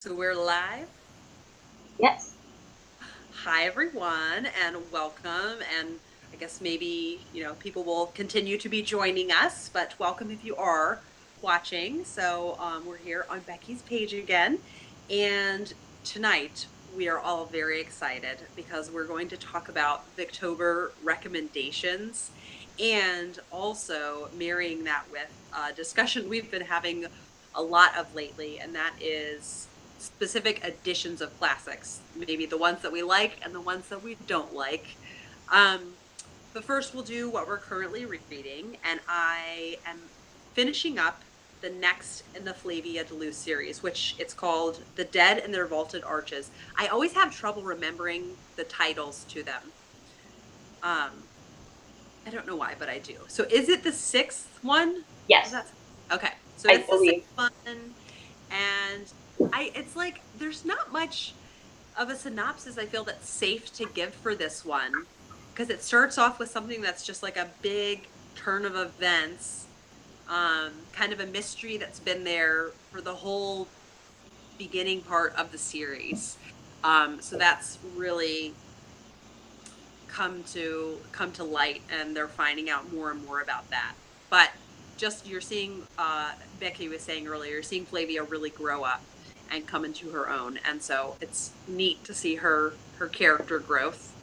So we're live. Yes. Hi, everyone, and welcome. And I guess maybe, people will continue to be joining us, but welcome if you are watching. We're here on Becky's page again. And tonight we are all very excited because we're going to talk about Victober recommendations and also marrying that with a discussion we've been having a lot of lately, and that is specific editions of classics, maybe the ones that we like and the ones that we don't like. Um, but first, we'll do what we're currently reading, and I am finishing up the next in the Flavia de Luce series, which it's called The Dead and Their Vaulted Arches. I always have trouble remembering the titles to them. Um, I don't know why, but I do. So is it the sixth one? Is Yes, that okay? So I it's the sixth believe. one, and it's like there's not much of a synopsis I feel that's safe to give for this one because it starts off with something that's just like a big turn of events, kind of a mystery that's been there for the whole beginning part of the series. So that's really come to light, and they're finding out more and more about that. But just you're seeing, Becky was saying earlier, you're seeing Flavia really grow up and come into her own, and so it's neat to see her character growth.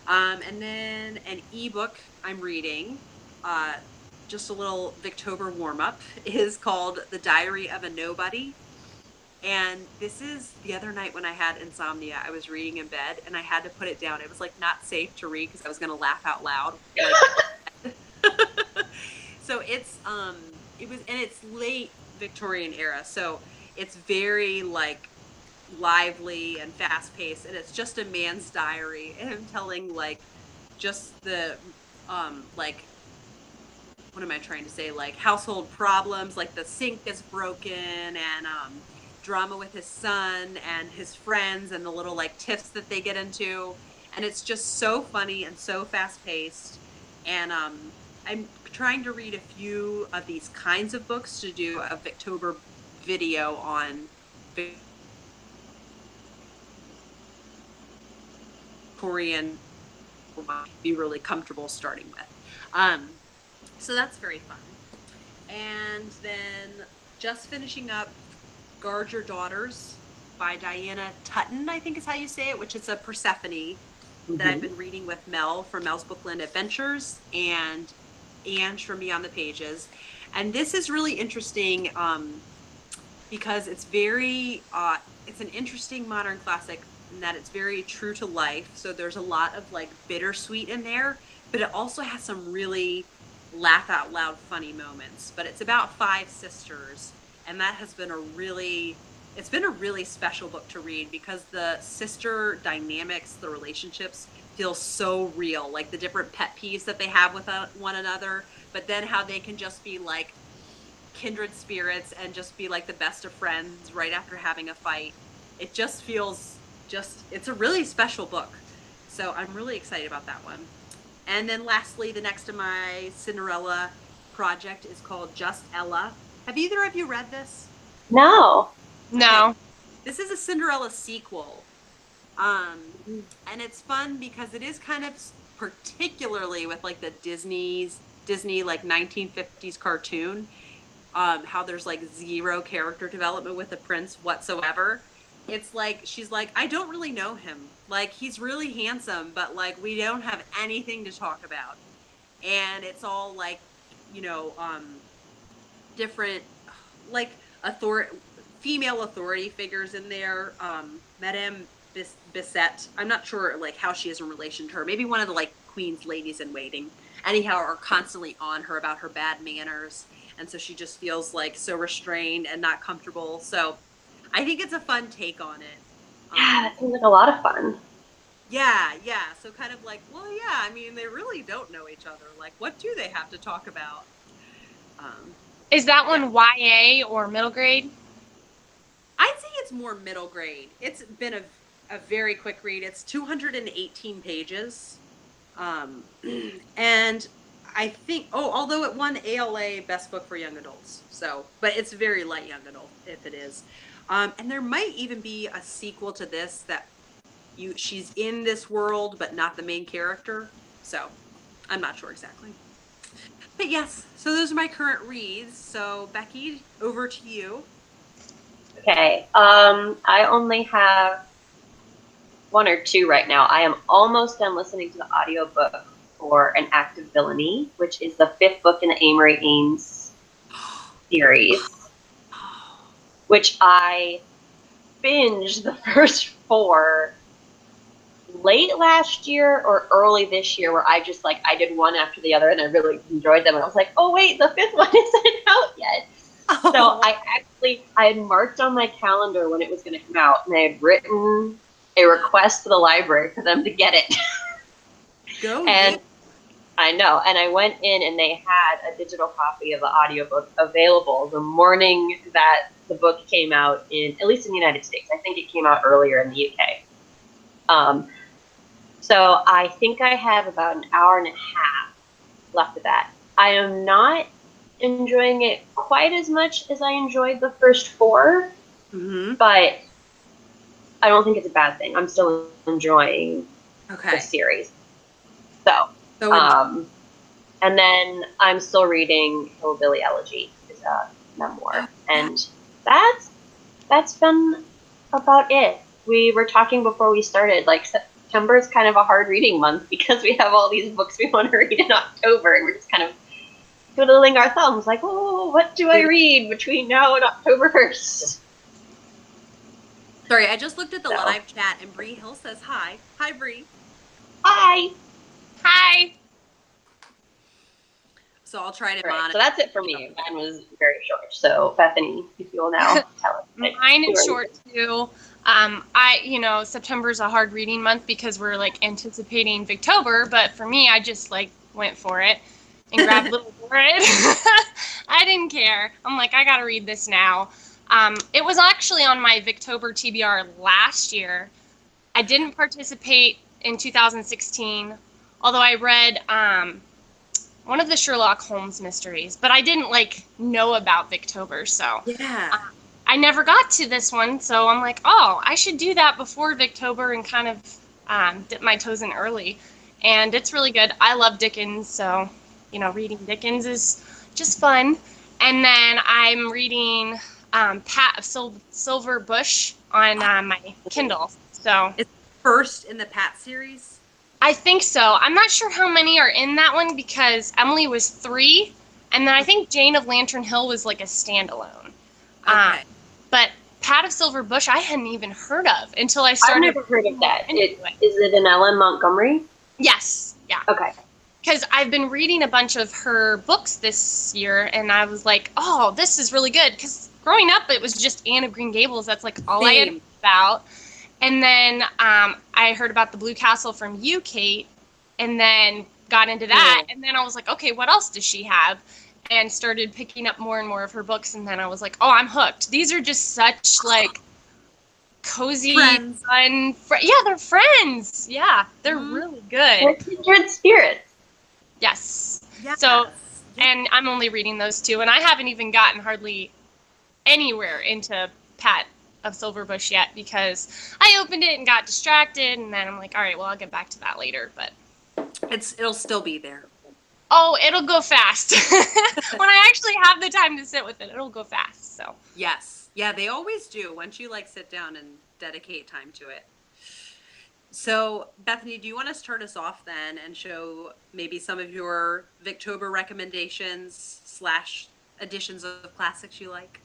And then an ebook I'm reading, uh, just a little Victober warm up, is called The Diary of a Nobody. And this is the other night when I had insomnia, I was reading in bed and I had to put it down. It was like not safe to read because I was going to laugh out loud. Like, so it was, and it's late Victorian era. So it's very like lively and fast paced. And it's just a man's diary and him telling like just the, like, what am I trying to say? Like household problems, like the sink is broken, and drama with his son and his friends and the little like tiffs that they get into. And it's just so funny and so fast paced. And I'm trying to read a few of these kinds of books to do a Victober video on Victorian, be really comfortable starting with. Um, so that's very fun. And then just finishing up Guard Your Daughters by Diana Tutton, I think is how you say it, which is a Persephone that I've Hmm. been reading with Mel from Mel's Bookland Adventures and Ange from Beyond the Pages. And this is really interesting, because it's an interesting modern classic in that it's very true to life. So there's a lot of like bittersweet in there, but it also has some really laugh out loud funny moments. But it's about five sisters, and that has been it's been a really special book to read because the sister dynamics, the relationships feel so real, like the different pet peeves that they have with one another, but then how they can just be like kindred spirits and just be like the best of friends right after having a fight. It just feels it's a really special book. So I'm really excited about that one. And then lastly, the next of my Cinderella project is called Just Ella. Have either of you read this? No. Okay. No. This is a Cinderella sequel. Um and it's fun because it is kind of particularly with like the Disney like 1950s cartoon, how there's like zero character development with the prince whatsoever. It's like she's like, I don't really know him. Like he's really handsome, but like we don't have anything to talk about. And it's all like, you know, different like female authority figures in there. Madame Bissette, I'm not sure like how she is in relation to her. Maybe one of the like queen's ladies in waiting. Anyhow, are constantly on her about her bad manners, and so she just feels like so restrained and not comfortable. So I think it's a fun take on it. Yeah, that seems like a lot of fun. Yeah, yeah. So kind of like, well, yeah. I mean, they really don't know each other. Like, what do they have to talk about? Um, Is that yeah. one YA or middle grade? I'd say it's more middle grade. It's been a very quick read. It's 218 pages. Um, and I think, although it won ALA Best Book for Young Adults. So, but it's very light young adult if it is. And there might even be a sequel to this that she's in this world, but not the main character. So I'm not sure exactly. But yes, so those are my current reads. So Becky, over to you. Okay. I only have one or two right now. I am almost done listening to the audiobook for An Act of Villainy, which is the 5th book in the Amory Ames series, which I binged the first 4 late last year or early this year, where I just I did one after the other and I really enjoyed them. And I was like, oh wait, the 5th one isn't out yet. Oh. So I had marked on my calendar when it was going to come out, and I had written a request to the library for them to get it. Go. And I know. And I went in and they had a digital copy of the audiobook available the morning that the book came out, at least in the United States. I think it came out earlier in the UK. So I think I have about an hour and a half left of that. I am not enjoying it quite as much as I enjoyed the first 4, but I don't think it's a bad thing. I'm still enjoying the series. So and then I'm still reading Hillbilly Elegy, is a memoir, and that's been about it. We were talking before we started, September is kind of a hard reading month because we have all these books we want to read in October, and we're just kind of twiddling our thumbs, oh, what do I read between now and October 1st? Sorry, I just looked at the live chat, and Bree Hill says hi. Hi, Bree. Hi. Hi. So I'll try to monitor. So that's it for me. Mine was very short. So Bethany, if you'll now tell us. Mine is short too. September's a hard reading month because we're anticipating Victober, but for me, I just went for it and grabbed Little Dorrit. I didn't care. I'm I gotta read this now. It was actually on my Victober TBR last year. I didn't participate in 2016, although I read one of the Sherlock Holmes mysteries, but I didn't know about Victober, so yeah. I never got to this one, so I'm I should do that before Victober and kind of dip my toes in early. And it's really good. I love Dickens, so reading Dickens is just fun. And then I'm reading Pat of Silver Bush on my Kindle. So it's first in the Pat series? I think so. I'm not sure how many are in that one because Emily was 3, and then I think Jane of Lantern Hill was a standalone. Okay. But Pat of Silver Bush I hadn't even heard of until I started. I've never heard of that. Is it an Ellen Montgomery? Yes. Yeah. Okay. Because I've been reading a bunch of her books this year, and I was oh, this is really good. Because growing up, it was just Anne of Green Gables. That's all I had about. And then I heard about the Blue Castle from you, Kate, and then got into that. And then I was okay, what else does she have? And started picking up more and more of her books. And then I was oh, I'm hooked. These are just such cozy, friends. Fun. Yeah, they're friends. Yeah, they're really good. They're kindred spirits. Yes. So, and I'm only reading those 2, and I haven't even gotten hardly anywhere into Pat of Silverbush yet because I opened it and got distracted, and then I'm all right, well, I'll get back to that later, but it'll still be there. Oh, it'll go fast. When I actually have the time to sit with it, it'll go fast. So yes, yeah, they always do once you sit down and dedicate time to it. So Bethany, do you want to start us off then and show maybe some of your Victober recommendations / editions of classics you like?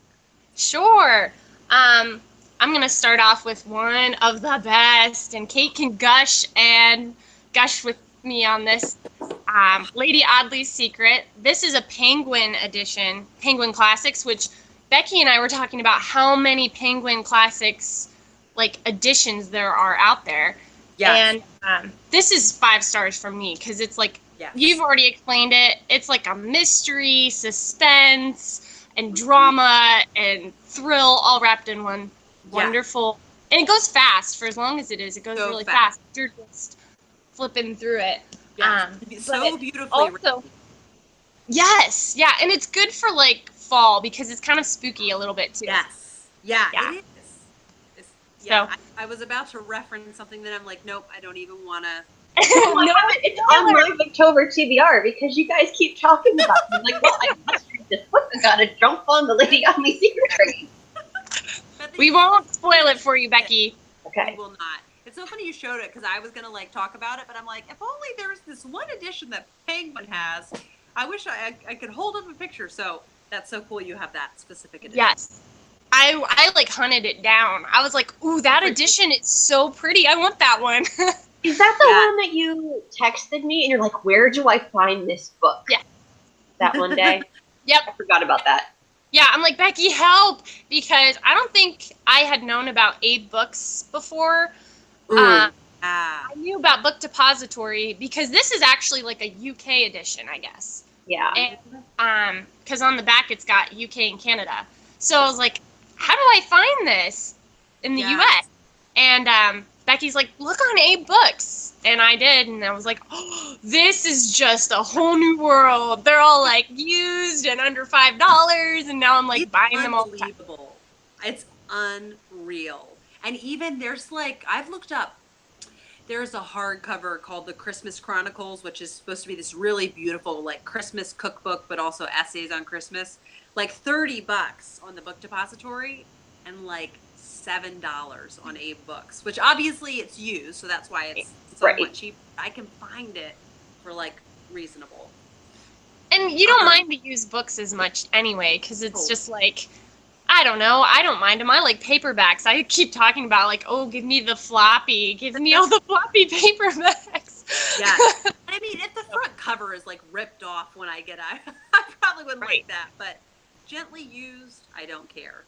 Sure. I'm going to start off with one of the best, and Kate can gush with me on this. Lady Audley's Secret. This is a Penguin edition, Penguin Classics, which Becky and I were talking about how many Penguin Classics editions there are out there. Yes. And this is 5 stars from me because it's you've already explained it. It's a mystery, suspense, and drama and thrill all wrapped in one. Wonderful. And it goes fast for as long as it is. It goes really fast. You're just flipping through it. Yeah. So beautifully written. Yes, yeah, and it's good for like fall because it's kind of spooky a little bit too. Yes. Yeah, Yeah. it is. It's, yeah, So I was about to reference something that I'm like, nope, I don't even want to. Oh, I no have it. It's on my Victober TBR because you guys keep talking about it. I'm like, well, I must read this book. I gotta jump on the Lady Omni secret train. we won't spoil it for you, Becky. We Okay. will not. It's so funny you showed it because I was gonna like talk about it, but I'm like, if only there's this one edition that Penguin has. I wish I could hold up a picture. So that's so cool. You have that specific edition. Yes. I like hunted it down. I was like, ooh, that edition is so pretty. I want that one. Is that the Yeah. one that you texted me and you're like, where do I find this book? Yeah. That one day? Yep. I forgot about that. Yeah, I'm like, Becky, help! Because I don't think I had known about Abe Books before. I knew about Book Depository because this is actually like a UK edition, I guess. Yeah. And because on the back it's got UK and Canada. So I was like, how do I find this in the US? And Becky's like, look on Abe Books. And I did, and I was like, oh, this is just a whole new world. They're all like used and under $5, and now I'm like buying them all the time. Unbelievable. It's unreal. And even there's like, I've looked up, there's a hardcover called The Christmas Chronicles, which is supposed to be this really beautiful like Christmas cookbook, but also essays on Christmas. Like $30 on the Book Depository and like $7 on Abe Books, which obviously it's used, so that's why it's somewhat cheap. I can find it for like reasonable. And you don't mind the used books as much anyway, because it's just like, I don't know, I don't mind them. I like paperbacks. I keep talking about like, oh, give me the floppy, give me all the floppy paperbacks. Yeah. I mean, if the front cover is like ripped off when I get out, I probably wouldn't like that, but gently used, I don't care.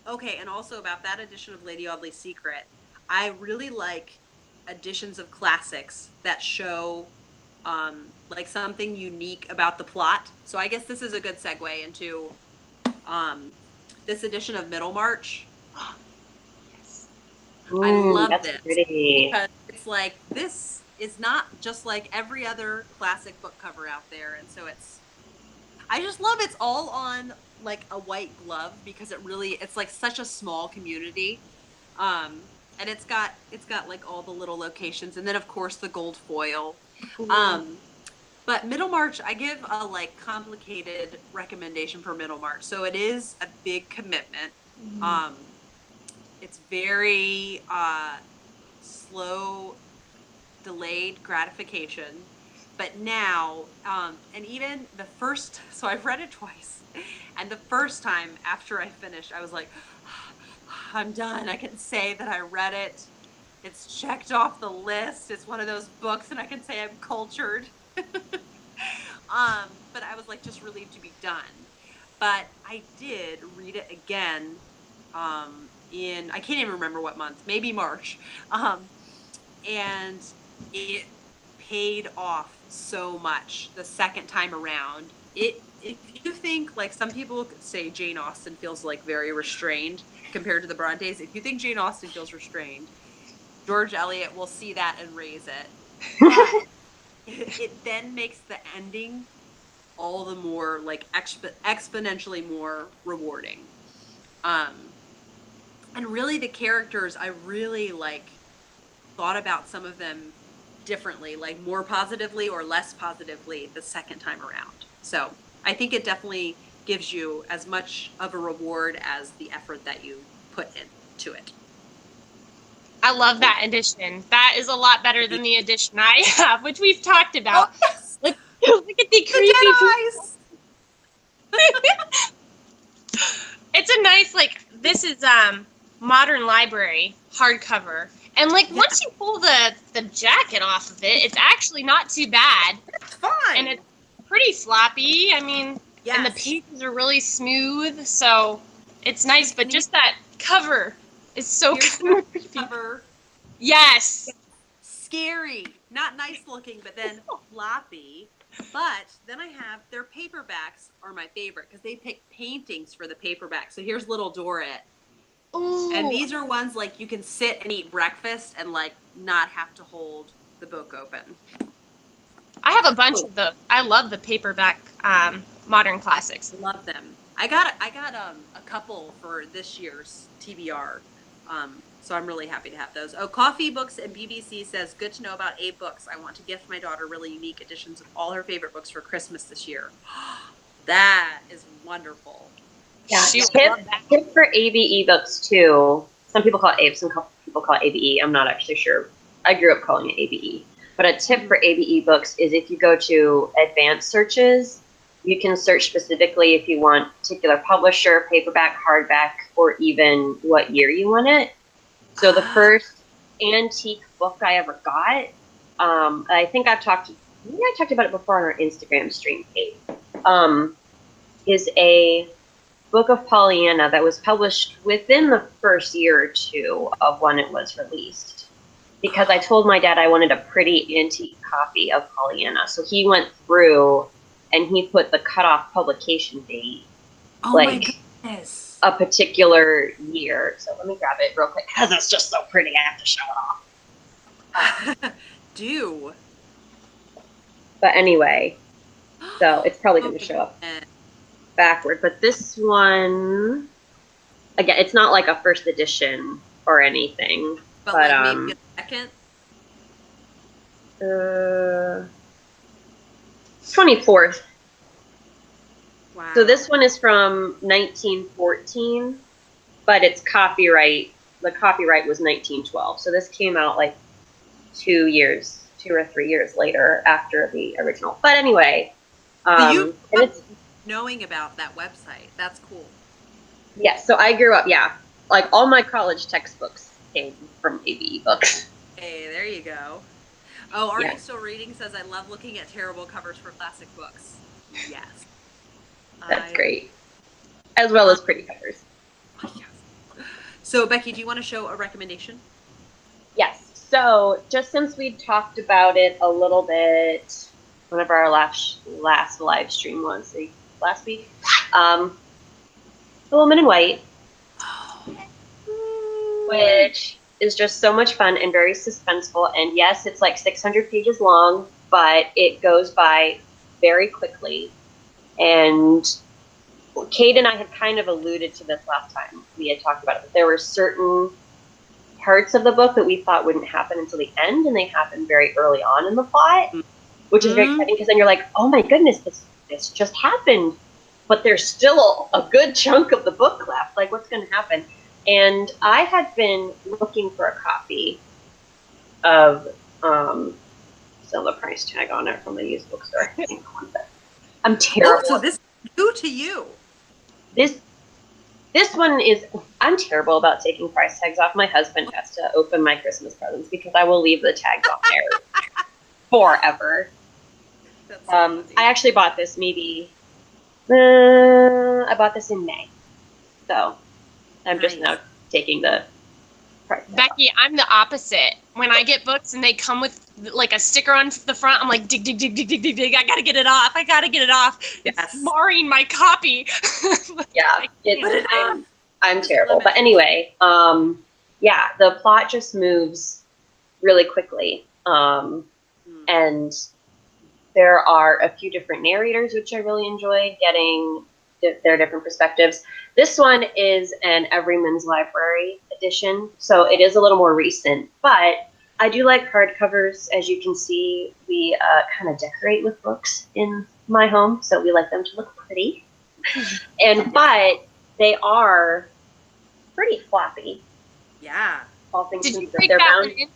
Okay, and also about that edition of Lady Audley's Secret, I really like editions of classics that show like something unique about the plot. So I guess this is a good segue into this edition of Middlemarch. Yes. I love that's this pretty. because it's like this is not just like every other classic book cover out there, and so I just love it's all on like a white glove because it's like such a small community. And it's got like all the little locations, and then of course the gold foil. But Middlemarch, I give a like complicated recommendation for Middlemarch. So it is a big commitment. It's very slow, delayed gratification. But now, and even the first, so I've read it twice, and the first time after I finished, I was like, I'm done. I can say that I read it. It's checked off the list. It's one of those books, and I can say I'm cultured. But I was like just relieved to be done. But I did read it again in, I can't even remember what month, maybe March. And it paid off so much the second time around. If you think, like some people say Jane Austen feels like very restrained compared to the Brontes, if you think Jane Austen feels restrained, George Eliot will see that and raise it. But it then makes the ending all the more like exponentially more rewarding. And really the characters, I really like thought about some of them differently, like more positively or less positively the second time around. So I think it definitely gives you as much of a reward as the effort that you put into it. I love that edition. That is a lot better than the edition I have, which we've talked about. Oh, yes. Look at the creepy eyes. It's a nice, like, this is Modern Library hardcover. And like once you pull the jacket off of it, it's actually not too bad. It's fine. And it's pretty floppy. I mean, and the pages are really smooth, so it's nice. But just that cover is so creepy. Cover. Yes. Scary. Not nice looking, but then floppy. But then I have their paperbacks are my favorite because they pick paintings for the paperback. So here's Little Dorrit. Ooh. And these are ones like you can sit and eat breakfast and like not have to hold the book open. I have a bunch of the. I love the paperback modern classics. Love them. I got a couple for this year's TBR. So I'm really happy to have those. Oh, Coffee Books and BBC says, good to know about Abe Books. I want to gift my daughter really unique editions of all her favorite books for Christmas this year. That is wonderful. Yeah, She tip for ABE books too. Some people call it Abe, some people call it ABE. I'm not actually sure. I grew up calling it ABE. But a tip for ABE books is if you go to advanced searches, you can search specifically if you want particular publisher, paperback, hardback, or even what year you want it. So the first antique book I ever got, I think I talked about it before on our Instagram stream page, is a book of Pollyanna that was published within the first year or two of when it was released. Because I told my dad I wanted a pretty antique copy of Pollyanna. So he went through and he put the cutoff publication date, my goodness, a particular year. So let me grab it real quick because it's just so pretty. I have to show it off. Do. But anyway, so it's probably going to show up backward. But this one, again, it's not like a first edition or anything. But like maybe a second? 24th. Wow. So this one is from 1914, but it's copyright. The copyright was 1912. So this came out like 2 or 3 years later after the original. But anyway, and it's knowing about that website. That's cool. Yeah. So I grew up. Yeah, like all my college textbooks came from ABE books. Hey, there you go. Oh, Are You Still Reading says, I love looking at terrible covers for classic books. Yes. That's great. As well as pretty covers. Yes. So, Becky, do you want to show a recommendation? Yes. So, just since we talked about it a little bit, one of our last live stream was last week, The Woman in White, which is just so much fun and very suspenseful. And yes, it's like 600 pages long, but it goes by very quickly. And Kate and I had kind of alluded to this last time we had talked about it, but there were certain parts of the book that we thought wouldn't happen until the end, and they happened very early on in the plot, which is very exciting because then you're like, oh my goodness, this just happened, but there's still a good chunk of the book left. Like, what's going to happen? And I had been looking for a copy of, still the price tag on it from the used bookstore. I'm terrible. Oh, so this is new to you. This one is, I'm terrible about taking price tags off. My husband has to open my Christmas presents because I will leave the tags on there forever. That's so I actually bought this I bought this in May. So I'm just now taking the price tag Becky, I'm the opposite. When I get books and they come with like a sticker on the front, I'm like, dig, dig, dig, dig, dig, dig, dig. I gotta get it off. Yes. It's marring my copy. Yeah, I'm terrible. But anyway, yeah, the plot just moves really quickly. And there are a few different narrators, which I really enjoy getting their different perspectives. This one is an Everyman's Library edition, so it is a little more recent, but I do like hardcovers. As you can see, we kind of decorate with books in my home, so we like them to look pretty. But they are pretty floppy. Yeah. All things Did you considered. break They're that bound. one in?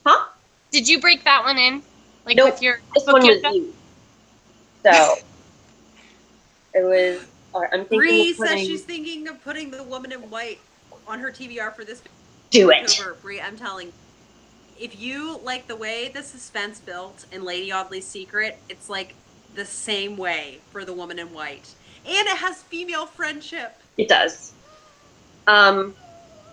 Huh? Did you break that one in? Like Nope. with your This book one was yoga? used. So it was. I'm thinking Bree of putting, says she's thinking of putting The Woman in White on her TBR for this do it. October. Bree, I'm telling you, if you like the way the suspense built in Lady Audley's Secret, it's like the same way for The Woman in White. And it has female friendship. It does. So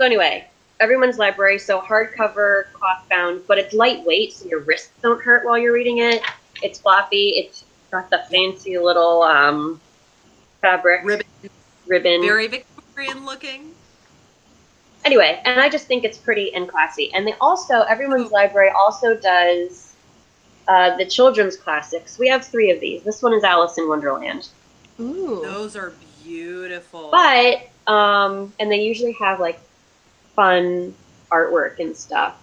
anyway, Everyone's Library. So hardcover, cloth bound, but it's lightweight, so your wrists don't hurt while you're reading it. It's floppy. It's got the fancy little fabric ribbon. Very Victorian looking. Anyway, and I just think it's pretty and classy. And they also, Everyone's Library also does the children's classics. We have 3 of these. This one is Alice in Wonderland. Ooh. Those are beautiful. But, and they usually have, like, fun artwork and stuff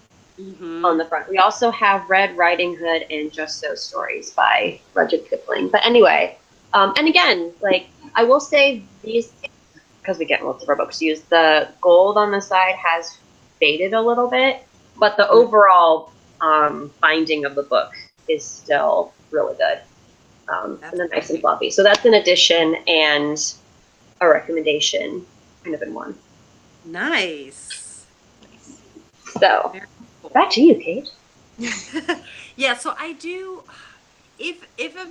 on the front. We also have Red Riding Hood and Just So Stories by Rudyard Kipling. But anyway, and again, like, I will say these, because we get most of our books used, the gold on the side has faded a little bit, but the overall binding of the book is still really good. And they're nice and fluffy. So that's an addition and a recommendation kind of in one. Nice. So, back to you, Kate. Yeah, so I do, if a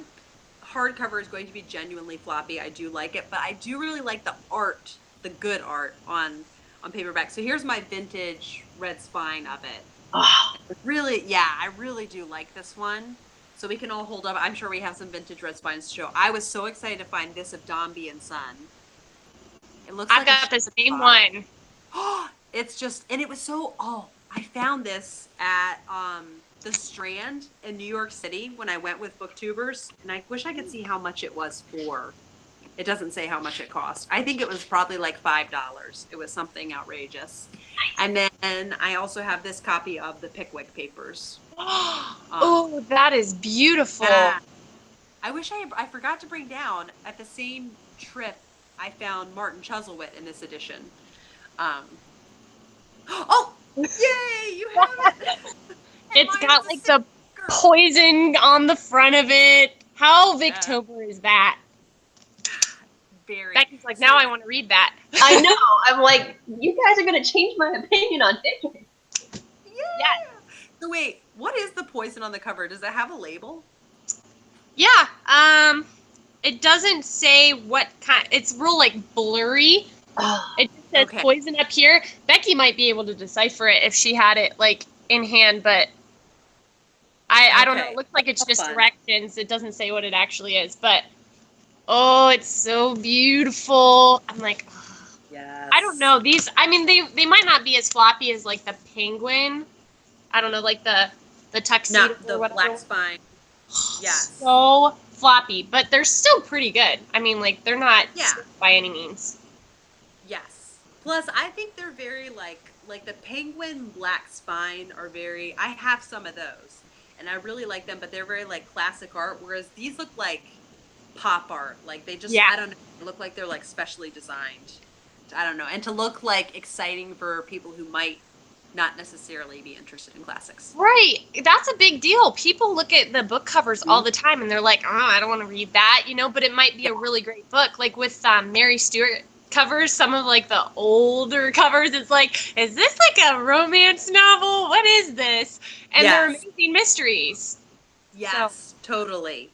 hardcover is going to be genuinely floppy, I do like it, but I do really like the art, the good art on paperback. So here's my vintage red spine of it. Oh. Really, yeah, I really do like this one. So we can all hold up. I'm sure we have some vintage red spines to show. I was so excited to find this of Dombey and Son. It looks I've like got the same one. Oh, it's just, and it was so, I found this at the Strand in New York City when I went with booktubers, and I wish I could see how much it was for. It doesn't say how much it cost. I think it was probably like $5. It was something outrageous. And then I also have this copy of the Pickwick Papers. Oh, that is beautiful. Yeah. I wish I forgot to bring down, at the same trip, I found Martin Chuzzlewit in this edition. Oh, yay, you have it. It's got like the poison on the front of it. How Victober is that? Very. Becky's like, now I want to read that. I know. I'm like, you guys are going to change my opinion on Dickens. Yeah. So wait, what is the poison on the cover? Does it have a label? Yeah. It doesn't say what kind. It's real like blurry. It just says poison up here. Becky might be able to decipher it if she had it like in hand, but I don't know. It looks like it's just directions. It doesn't say what it actually is, but oh, it's so beautiful. I'm like, yes. I don't know. These, I mean, they might not be as floppy as like the penguin. I don't know, like the tuxedo. Not the black spine. Yes. So floppy, but they're still pretty good. I mean, like, they're not by any means. Yes. Plus, I think they're very like the penguin black spine are very, I have some of those and I really like them, but they're very like classic art. Whereas these look like pop art. Like they just, I don't know, they look like they're like specially designed. I don't know. And to look like exciting for people who might not necessarily be interested in classics. Right. That's a big deal. People look at the book covers all the time and they're like, oh, I don't want to read that, you know, but it might be a really great book. Like with Mary Stewart covers, some of like the older covers, it's like, is this like a romance novel? What is this? And they're amazing mysteries. Yes, totally.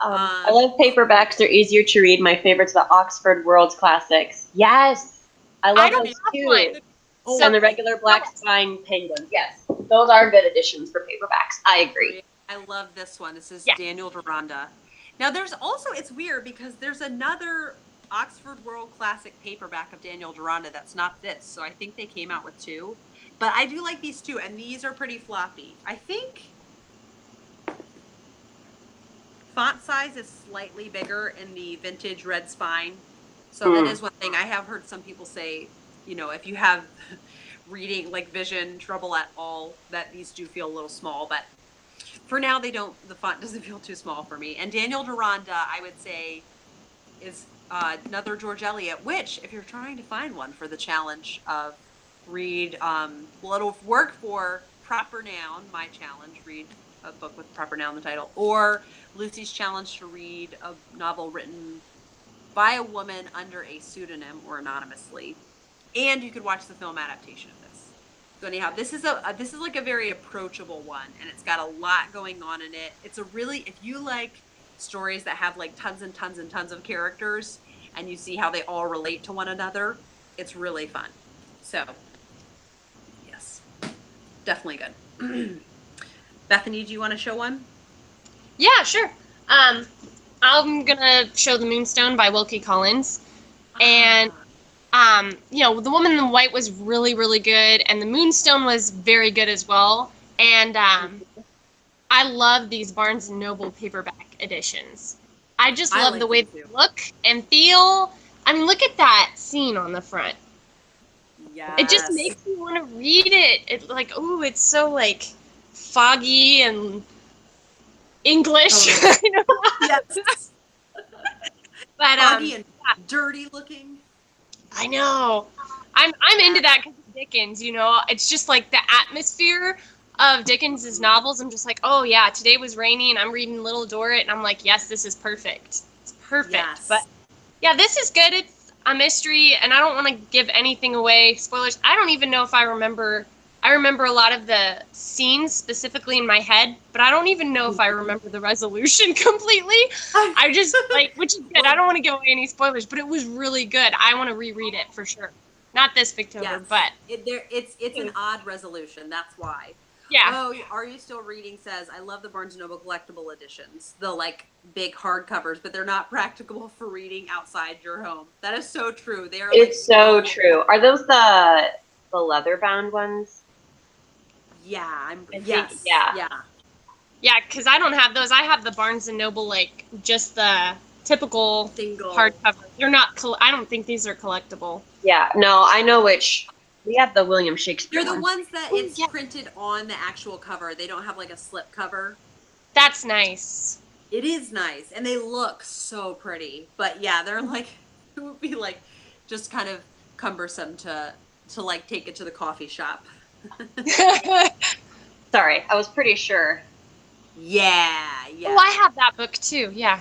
I love paperbacks. They're easier to read. My favorite's the Oxford World's Classics. Yes. I love those too. So, and the regular black spine penguins. Yes. Those are good additions for paperbacks. I agree. I love this one. This is Daniel Deronda. Now there's also, it's weird because there's another Oxford World Classic paperback of Daniel Deronda that's not this. So I think they came out with 2. But I do like these 2, and these are pretty floppy. I think font size is slightly bigger in the vintage red spine. So that is one thing. I have heard some people say, you know, if you have reading like vision trouble at all, that these do feel a little small, but for now the font doesn't feel too small for me. And Daniel Deronda, I would say, is another George Eliot, which if you're trying to find one for the challenge of read, it'll work for Proper Noun, my challenge, read a book with proper noun in the title, or Lucy's challenge to read a novel written by a woman under a pseudonym or anonymously. And you could watch the film adaptation of this. So anyhow, this is like a very approachable one, and it's got a lot going on in it. It's a really, if you like stories that have like tons and tons and tons of characters, and you see how they all relate to one another, it's really fun. So, yes, definitely good. Bethany, do you want to show one? Yeah, sure. I'm gonna show The Moonstone by Wilkie Collins, and you know, The Woman in White was really, really good, and The Moonstone was very good as well. And I love these Barnes and Noble paperback editions. I just love the way they look and feel. I mean, look at that scene on the front. Yes. It just makes me want to read it. It's like, ooh, it's so like foggy and English. Yes. But foggy and dirty looking. I know. I'm into that because of Dickens. You know, it's just like the atmosphere of Dickens's novels. I'm just like, oh yeah, today was rainy and I'm reading Little Dorrit, and I'm like, yes, this is perfect. It's perfect. Yes. But yeah, this is good. It's a mystery, and I don't want to give anything away. Spoilers. I don't even know if I remember. I remember a lot of the scenes specifically in my head, but I don't even know if I remember the resolution completely. I just like, which is good. I don't want to give away any spoilers, but it was really good. I want to reread it for sure. Not this Victober, but it's an odd resolution. That's why. Yeah. Oh, Are You Still Reading says, I love the Barnes & Noble collectible editions. The like big hardcovers, but they're not practicable for reading outside your home. That is so true. They are. It's so true. Are those the leather bound ones? Yeah, yes. Yeah, because I don't have those. I have the Barnes & Noble, like, just the typical single hardcover. They're not, I don't think these are collectible. Yeah, no, I know which. We have the William Shakespeare. They're the ones that it's printed on the actual cover. They don't have, like, a slip cover. That's nice. It is nice, and they look so pretty. But, yeah, they're, like, it would be, like, just kind of cumbersome to like, take it to the coffee shop. Sorry, I was pretty sure. Yeah. Oh, I have that book too. Yeah.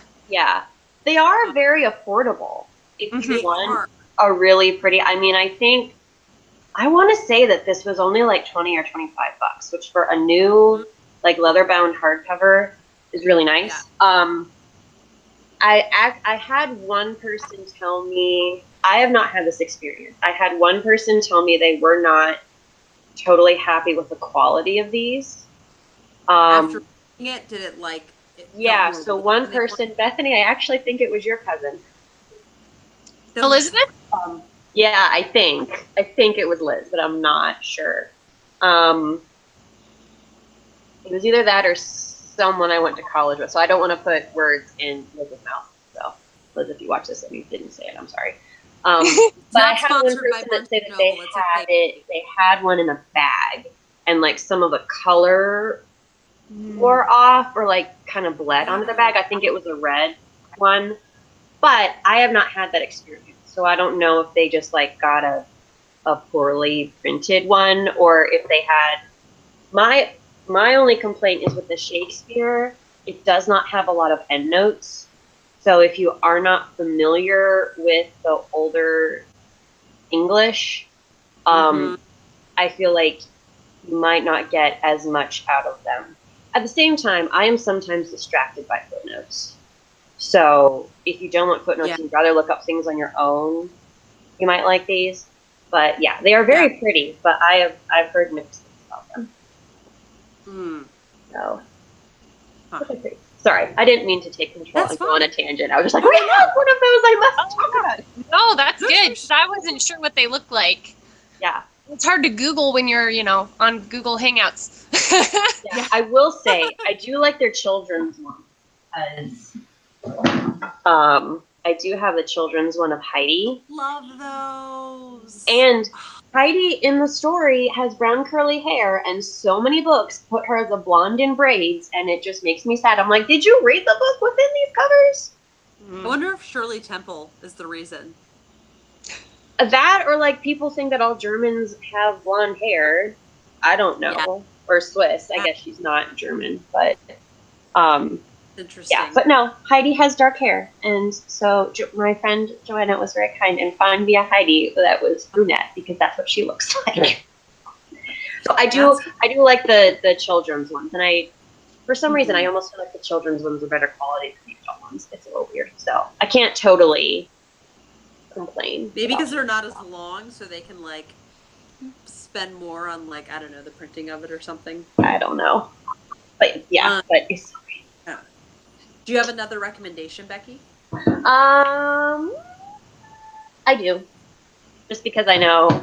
They are very affordable. If you want a really pretty, I mean, I want to say that this was only like $20 or $25, which for a new like leather bound hardcover is really nice. Yeah. I had one person tell me, I have not had this experience. I had one person tell me they were not totally happy with the quality of these. After reading it, did it like? Yeah. So one person, Bethany, I actually think it was your cousin, Elizabeth. Yeah, I think it was Liz, but I'm not sure. It was either that or someone I went to college with. So I don't want to put words in Liz's mouth. So Liz, if you watch this and you didn't say it, I'm sorry. But I had one person that said that they had one in a bag, and like some of the color wore off or like kind of bled onto the bag. I think it was a red one, but I have not had that experience, so I don't know if they just like got a poorly printed one or if they had. My only complaint is with the Shakespeare. It does not have a lot of endnotes. So if you are not familiar with the older English, I feel like you might not get as much out of them. At the same time, I am sometimes distracted by footnotes. So if you don't want footnotes, you'd rather look up things on your own, you might like these. But yeah, they are very pretty, but I've heard mixed things about them. So, sorry, I didn't mean to take control and go on a tangent. I was just like, we have one of those I must talk about. No, that's good. I wasn't sure what they look like. Yeah. It's hard to Google when you're, on Google Hangouts. Yeah, I will say, I do like their children's one. I do have the children's one of Heidi. Love those. And Heidi in the story has brown curly hair, and so many books put her as a blonde in braids, and it just makes me sad. I'm like, did you read the book within these covers? I wonder if Shirley Temple is the reason. That, or like people think that all Germans have blonde hair. I don't know. Yeah. Or Swiss. I guess she's not German, but interesting. Yeah, but no, Heidi has dark hair, and so my friend Joanna was very kind and found me a Heidi that was brunette because that's what she looks like. So I do like the children's ones, and for some reason I almost feel like the children's ones are better quality than the adult ones. It's a little weird, so I can't totally complain. Maybe because they're not as long, so they can like spend more on like, I don't know, the printing of it or something. I don't know, but yeah, but it's. Do you have another recommendation, Becky? I do, just because I know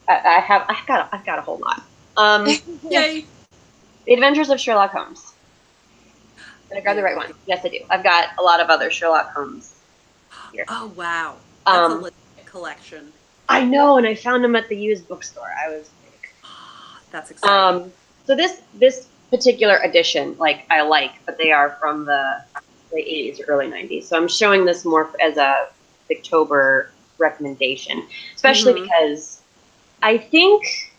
I've got a whole lot. Yay! The Adventures of Sherlock Holmes. Did I grab the right one? Yes, I do. I've got a lot of other Sherlock Holmes here. Oh, wow. That's a legit collection. I know, and I found them at the used bookstore. I was That's exciting. So this particular edition, I like, but they are from the late 80s or early 90s. So I'm showing this more as a Victober recommendation, especially because I think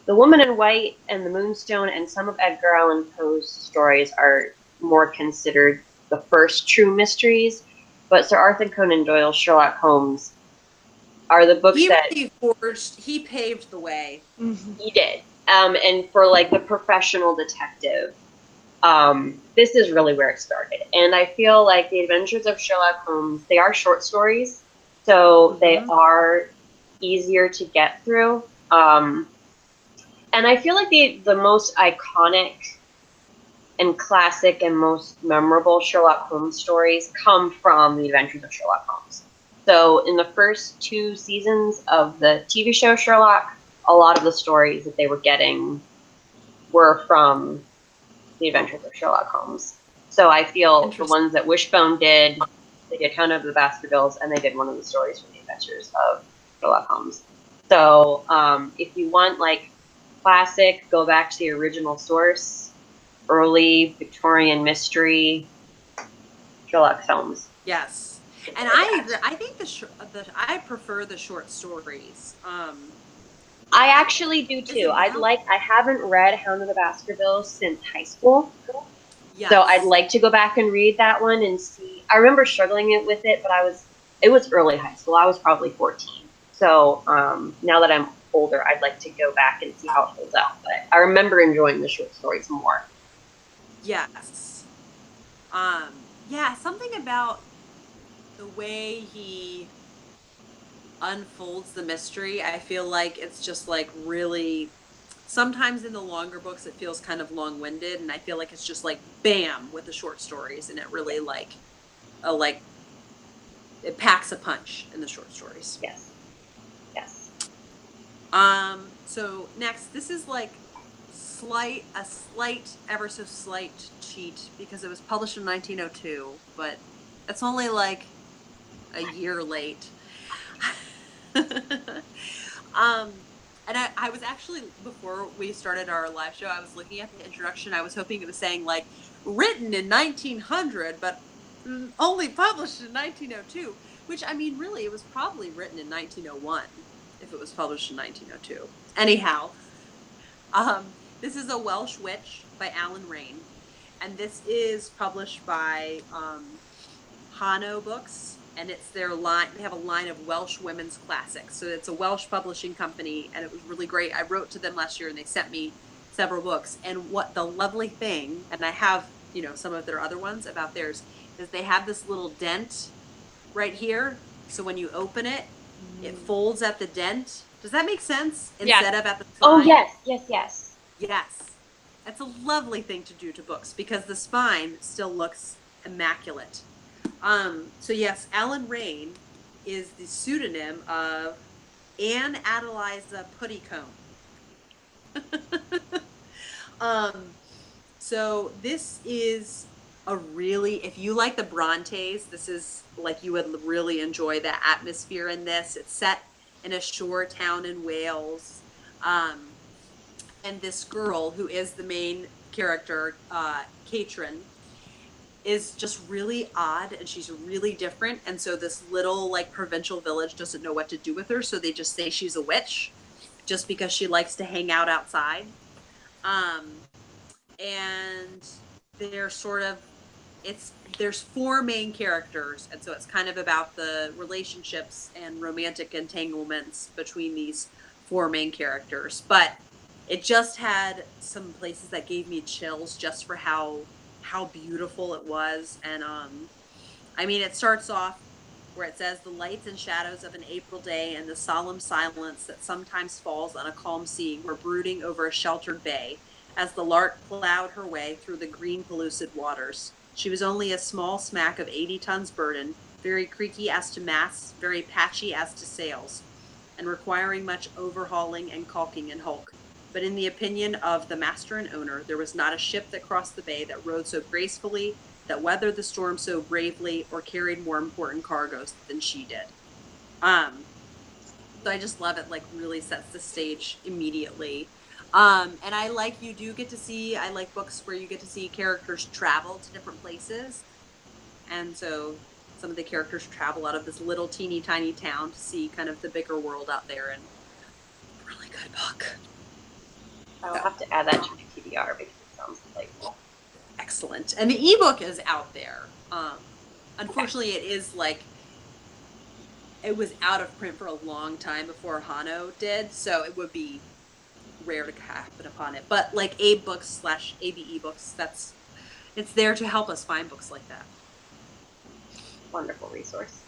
The Woman in White and The Moonstone and some of Edgar Allan Poe's stories are more considered the first true mysteries, but Sir Arthur Conan Doyle's Sherlock Holmes are the books he paved the way. He did. And for the professional detective, this is really where it started. And I feel like The Adventures of Sherlock Holmes, they are short stories, so they are easier to get through. And I feel like the most iconic and classic and most memorable Sherlock Holmes stories come from The Adventures of Sherlock Holmes. So in the first 2 seasons of the TV show Sherlock, a lot of the stories that they were getting were from The Adventures of Sherlock Holmes. So I feel the ones that Wishbone did, they did Count of the Baskervilles, and they did one of the stories from The Adventures of Sherlock Holmes. So if you want classic, go back to the original source, early Victorian mystery, Sherlock Holmes. Yes. And I think I prefer the short stories. I actually do too. I haven't read Hound of the Baskervilles since high school. Yes. So I'd like to go back and read that one and see. I remember struggling with it, but it was early high school. I was probably 14. So now that I'm older, I'd like to go back and see how it holds out. But I remember enjoying the short stories more. Yes. Yeah, something about the way he unfolds the mystery, I feel like it's just really, sometimes in the longer books it feels kind of long-winded, and I feel like it's just bam with the short stories, and it really it packs a punch in the short stories. Yes. Yes. So next, this is a slight, ever so slight cheat, because it was published in 1902, but it's only a year late. And I was actually, before we started our live show, I was looking at the introduction. I was hoping it was saying written in 1900, but only published in 1902, which, I mean, really, it was probably written in 1901 if it was published in 1902. Anyhow, this is A Welsh Witch by Alan Rain, and this is published by Hano Books, and it's their line. They have a line of Welsh women's classics. So it's a Welsh publishing company, and it was really great. I wrote to them last year, and they sent me several books. And what the lovely thing, and I have, some of their other ones about theirs, is they have this little dent right here. So when you open it, it folds at the dent. Does that make sense? Instead of at the spine? Oh, yes, yes, yes. Yes. That's a lovely thing to do to books, because the spine still looks immaculate. So yes, Alan Rain is the pseudonym of Anne Adeliza Puttycombe. So this is if you like the Brontes, this is you would really enjoy the atmosphere in this. It's set in a shore town in Wales. And this girl, who is the main character, Catrin, is just really odd, and she's really different. And so this little provincial village doesn't know what to do with her, so they just say she's a witch, just because she likes to hang out outside. And they're there's 4 main characters, and so it's kind of about the relationships and romantic entanglements between these 4 main characters. But it just had some places that gave me chills just for how beautiful it was. And I mean, it starts off where it says, the lights and shadows of an April day and the solemn silence that sometimes falls on a calm sea were brooding over a sheltered bay as the lark plowed her way through the green pellucid waters. She was only a small smack of 80 tons burden, very creaky as to masts, very patchy as to sails, and requiring much overhauling and caulking and hulk. But in the opinion of the master and owner, there was not a ship that crossed the bay that rode so gracefully, that weathered the storm so bravely, or carried more important cargoes than she did. So I just love it, like really sets the stage immediately. And I like I like books where you get to see characters travel to different places. And so some of the characters travel out of this little teeny tiny town to see kind of the bigger world out there, and really good book. I'll have to add that to my TBR because it sounds delightful. Excellent. And the ebook is out there. Unfortunately, it is like, it was out of print for a long time before Hano did, so it would be rare to happen upon it. But like Abe Books / ABE Books, it's there to help us find books like that. Wonderful resource.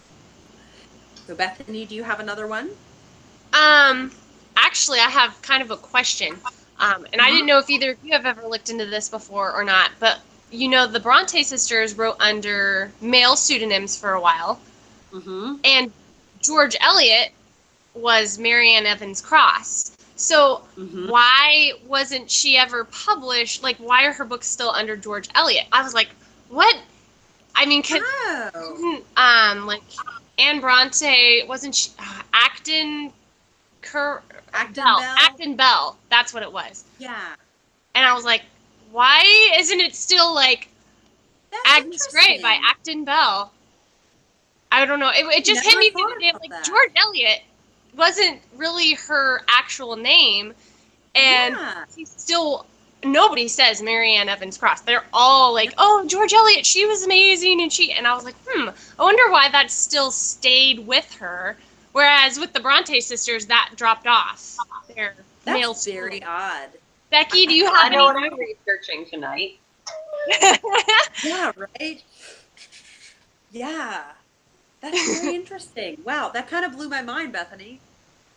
So Bethany, do you have another one? Actually, I have kind of a question. And I didn't know if either of you have ever looked into this before or not, but you know, the Bronte sisters wrote under male pseudonyms for a while. Mm-hmm. And George Eliot was Marianne Evans Cross. So why wasn't she ever published? Like, why are her books still under George Eliot? I was like, what? I mean, like Anne Bronte, wasn't she Acton Bell? That's what it was. Yeah. And I was like, why isn't it still like Agnes Grey by Acton Bell? I don't know. It just hit me the other day. Like, George Eliot wasn't really her actual name, and nobody says Marianne Evans Cross. They're all like, oh, George Eliot, she was amazing, and I was like, I wonder why that still stayed with her, whereas with the Bronte sisters, that dropped off. That's very odd. Becky, do you have I know what I'm researching tonight. Yeah, right? Yeah. That's very interesting. Wow, that kind of blew my mind, Bethany.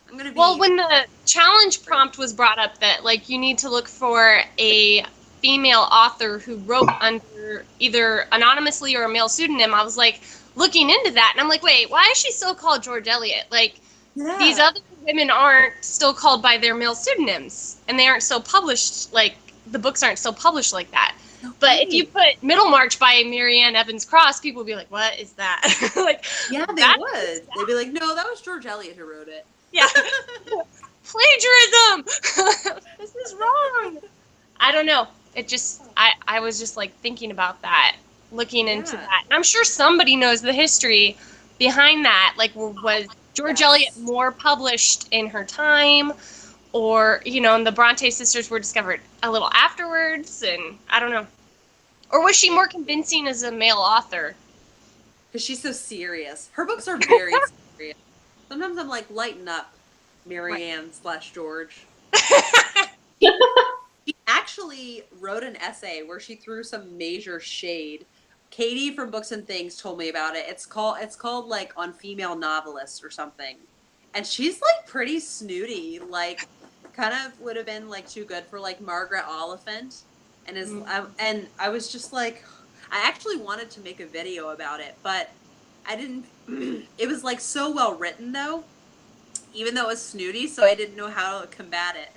I'm gonna be... Well, when the challenge prompt was brought up that, like, you need to look for a female author who wrote under either anonymously or a male pseudonym, I was, like, looking into that, and I'm like, wait, why is she still called George Eliot? Like, these other women aren't still called by their male pseudonyms, and they aren't still published, like, the books aren't still published like that. Okay. But if you put Middlemarch by Marianne Evans Cross, people would be like, what is that? Like, yeah, they would. They'd be like, no, that was George Eliot who wrote it. Yeah. Plagiarism! This is wrong. I don't know. It just, I was just like thinking about that, looking into that. And I'm sure somebody knows the history behind that. Like, was George Eliot more published in her time? Or, you know, and the Bronte sisters were discovered a little afterwards, and I don't know. Or was she more convincing as a male author? Because she's so serious. Her books are very serious. Sometimes I'm like, lighten up, Marianne / George. She actually wrote an essay where she threw some major shade. Katie from Books and Things told me about it. It's called like On Female Novelists or something. And she's like pretty snooty, like kind of would have been like too good for like Margaret Oliphant. And and I was just like, I actually wanted to make a video about it, but I didn't. It was like so well written though, even though it was snooty, so I didn't know how to combat it.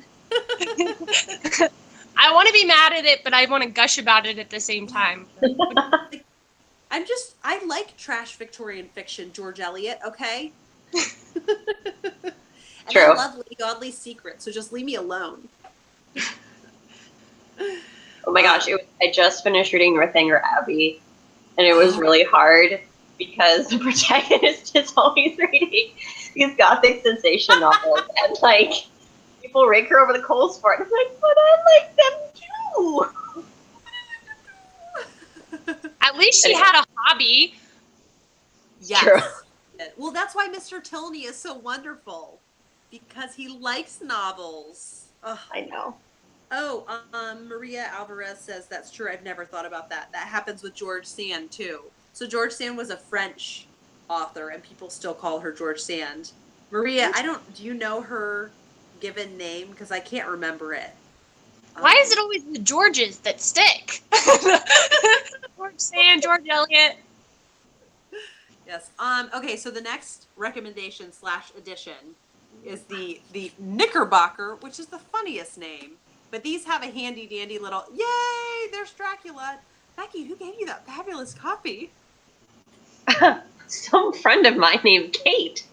I want to be mad at it, but I want to gush about it at the same time. I like trash Victorian fiction, George Eliot, okay? And True. I love Godly Secrets, so just leave me alone. Oh my gosh, I just finished reading Northanger Abbey, and it was really hard because the protagonist is always reading these gothic sensation novels, and like people rake her over the coals for it. I'm like, but I like them too. At least she had a hobby. Yes. True. Well, that's why Mr. Tilney is so wonderful, because he likes novels. Ugh. I know. Oh, Maria Alvarez says that's true. I've never thought about that. That happens with George Sand too. So George Sand was a French author, and people still call her George Sand. Maria, do you know her given name? Because I can't remember it. Why is it always the Georges that stick? George Sand, George Eliot. Yes. Okay, so the next recommendation / addition is the Knickerbocker, which is the funniest name. But these have a handy dandy little, yay, there's Dracula. Becky, who gave you that fabulous copy? Some friend of mine named Kate.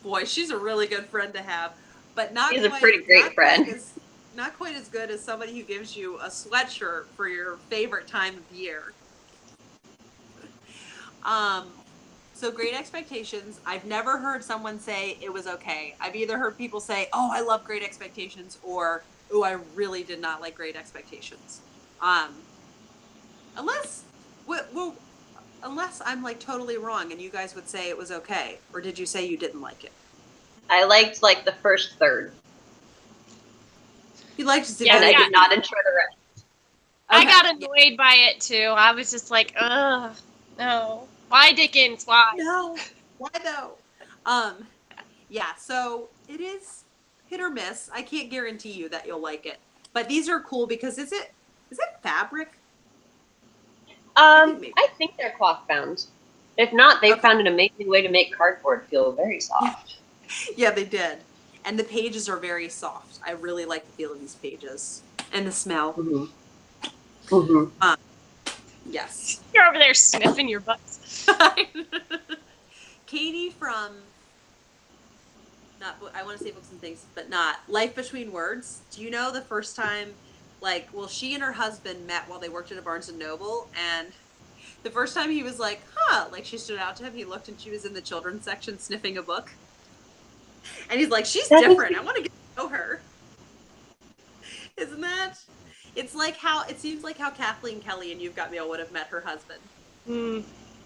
Boy, she's a really good friend to have, but not She's quite, a pretty great friend. Not quite as good as somebody who gives you a sweatshirt for your favorite time of year. So Great Expectations, I've never heard someone say it was okay. I've either heard people say, oh, I love Great Expectations, or, oh, I really did not like Great Expectations. Unless I'm like totally wrong and you guys would say it was okay, or did you say you didn't like it? I liked like the first third. You liked it, and I did not enjoy the rest. Okay. I got annoyed by it too. I was just like, ugh, no. Why Dickens? Why? No. Why though? Yeah, so it is hit or miss. I can't guarantee you that you'll like it. But these are cool because is it fabric? I think they're cloth bound. If not, they found an amazing way to make cardboard feel very soft. Yeah, they did. And the pages are very soft. I really like the feel of these pages. And the smell. Mm-hmm. Mm-hmm. Yes. You're over there sniffing your butts. Katie from, I want to say Books and Things, but not Life Between Words. Do you know the first time, she and her husband met while they worked at a Barnes & Noble, and the first time he was like, she stood out to him, he looked and she was in the children's section sniffing a book. And he's like, she's different. I want to get to know her. Isn't that? It seems like how Kathleen Kelly and You've Got Mail would have met her husband.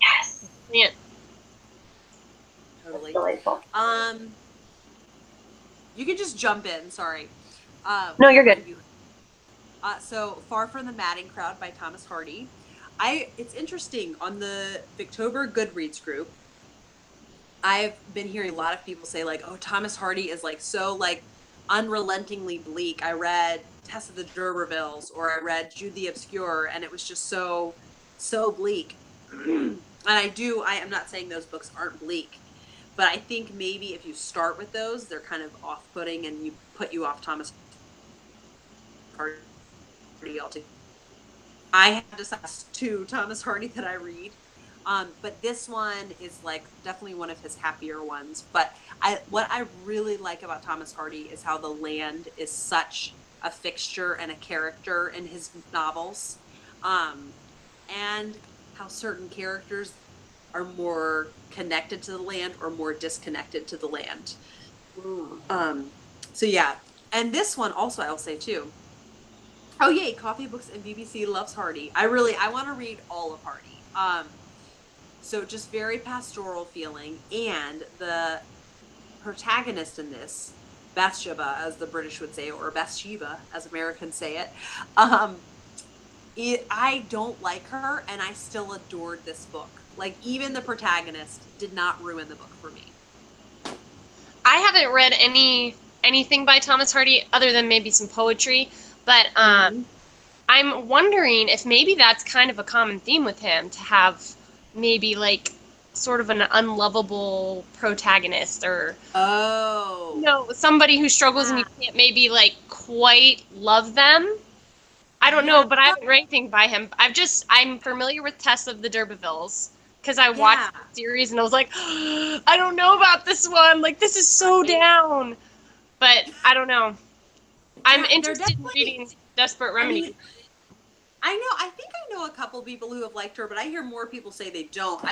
Yes. Yeah. Totally. Delightful. You can just jump in. Sorry. No, you're good. So Far from the Madding Crowd by Thomas Hardy. It's interesting, on the Victober Goodreads group, I've been hearing a lot of people say oh, Thomas Hardy is so unrelentingly bleak. I read Tess of the D'Urbervilles, or I read Jude the Obscure, and it was just so bleak. And I am not saying those books aren't bleak, but I think maybe if you start with those, they're kind of off-putting and put you off Thomas Hardy altogether. I have just 2 Thomas Hardy that I read. But this one is definitely one of his happier ones. But what I really like about Thomas Hardy is how the land is such a fixture and a character in his novels, and how certain characters are more connected to the land or more disconnected to the land. So yeah, and this one also I'll say too. Oh yay, Coffee Books and BBC loves Hardy. I want to read all of Hardy. So just very pastoral feeling, and the protagonist in this, Bathsheba, as the British would say, or Bathsheba, as Americans say it, I don't like her, and I still adored this book. Even the protagonist did not ruin the book for me. I haven't read anything by Thomas Hardy other than maybe some poetry, but I'm wondering if maybe that's kind of a common theme with him, to have maybe sort of an unlovable protagonist, or somebody who struggles and you can't maybe quite love them. I don't know, but I haven't read anything by him. I'm familiar with Tess of the D'Urbervilles because I watched the series and I was like, I don't know about this one. This is so down. But I don't know. I'm interested in reading Desperate Remedy. I think I know a couple people who have liked her, but I hear more people say they don't.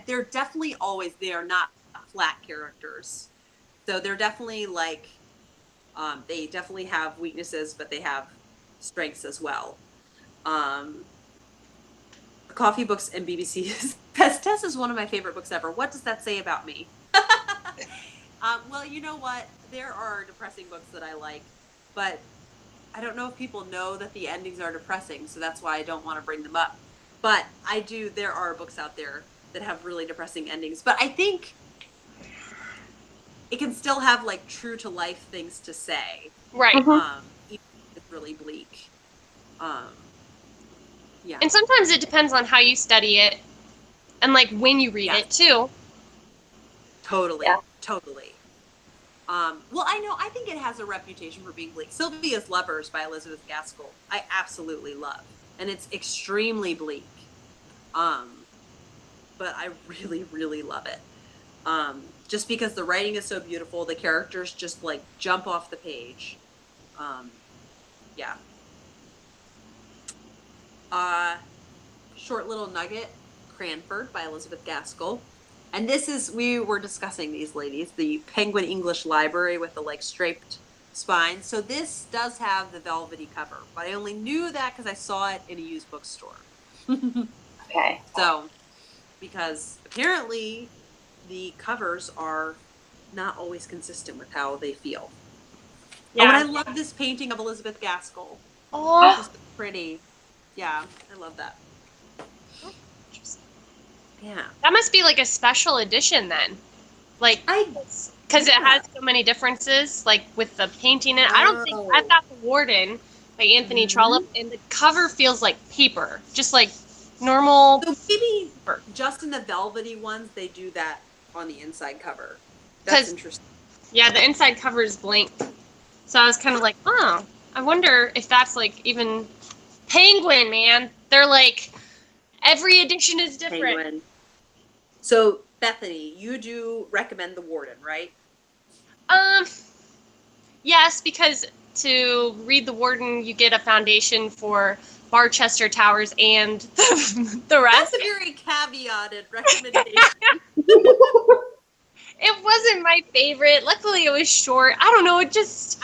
They're definitely they are not flat characters. So they're definitely they definitely have weaknesses, but they have strengths as well. Coffee Books and BBC. Tess is one of my favorite books ever. What does that say about me? Well, you know what? There are depressing books that I like, but I don't know if people know that the endings are depressing, so that's why I don't want to bring them up. But I do. There are books out there that have really depressing endings, but I think it can still have true to life things to say. Right. Even if it's really bleak. Yeah. And sometimes it depends on how you study it, and when you read it too. Totally. Yeah. Totally. Well, I think it has a reputation for being bleak. Sylvia's Lovers by Elizabeth Gaskell, I absolutely love. And it's extremely bleak. But I really, really love it. Just because the writing is so beautiful, the characters just like jump off the page. Yeah. Short little nugget, Cranford by Elizabeth Gaskell. And we were discussing these ladies, the Penguin English Library with the like striped spine. So this does have the velvety cover, but I only knew that because I saw it in a used bookstore. Okay. So, because apparently the covers are not always consistent with how they feel. Yeah. Oh, and I love this painting of Elizabeth Gaskell. Oh, just pretty. Yeah, I love that. Yeah. That must be like a special edition then. Like, because it has so many differences, like with the painting. And I've got The Warden by Anthony Trollope, and the cover feels like paper, just like normal. So maybe just in the velvety ones, they do that on the inside cover. That's interesting. Yeah, the inside cover is blank. So I was kind of like, oh, I wonder if that's like even Penguin, man. They're like, every edition is different. Penguin. So, Bethany, you do recommend The Warden, right? Yes, because to read The Warden, you get a foundation for Barchester Towers and the rest. That's a very caveated recommendation. It wasn't my favorite. Luckily, it was short. I don't know. It was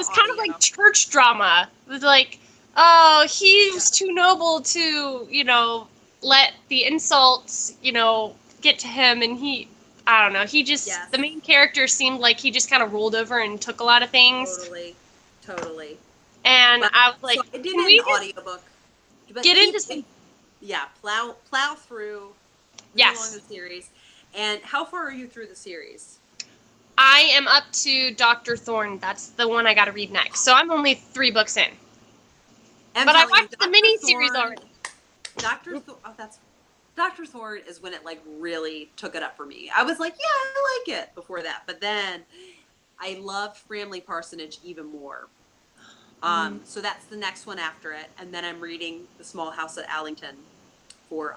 kind of like church drama. It was like, oh, he was too noble to, let the insults, get to him. And I don't know. The main character seemed like he just kind of rolled over and took a lot of things. Totally. And I was like, so I did an audiobook. Get into some. Yeah, plow through. Along the series. And how far are you through the series? I am up to Dr. Thorne. That's the one I got to read next. So I'm only 3 books in. But I watched the mini-series already. Dr. Thorne is when it like really took it up for me. I was like, yeah, I like it before that. But then I loved Framley Parsonage even more. So that's the next one after it. And then I'm reading The Small House at Allington for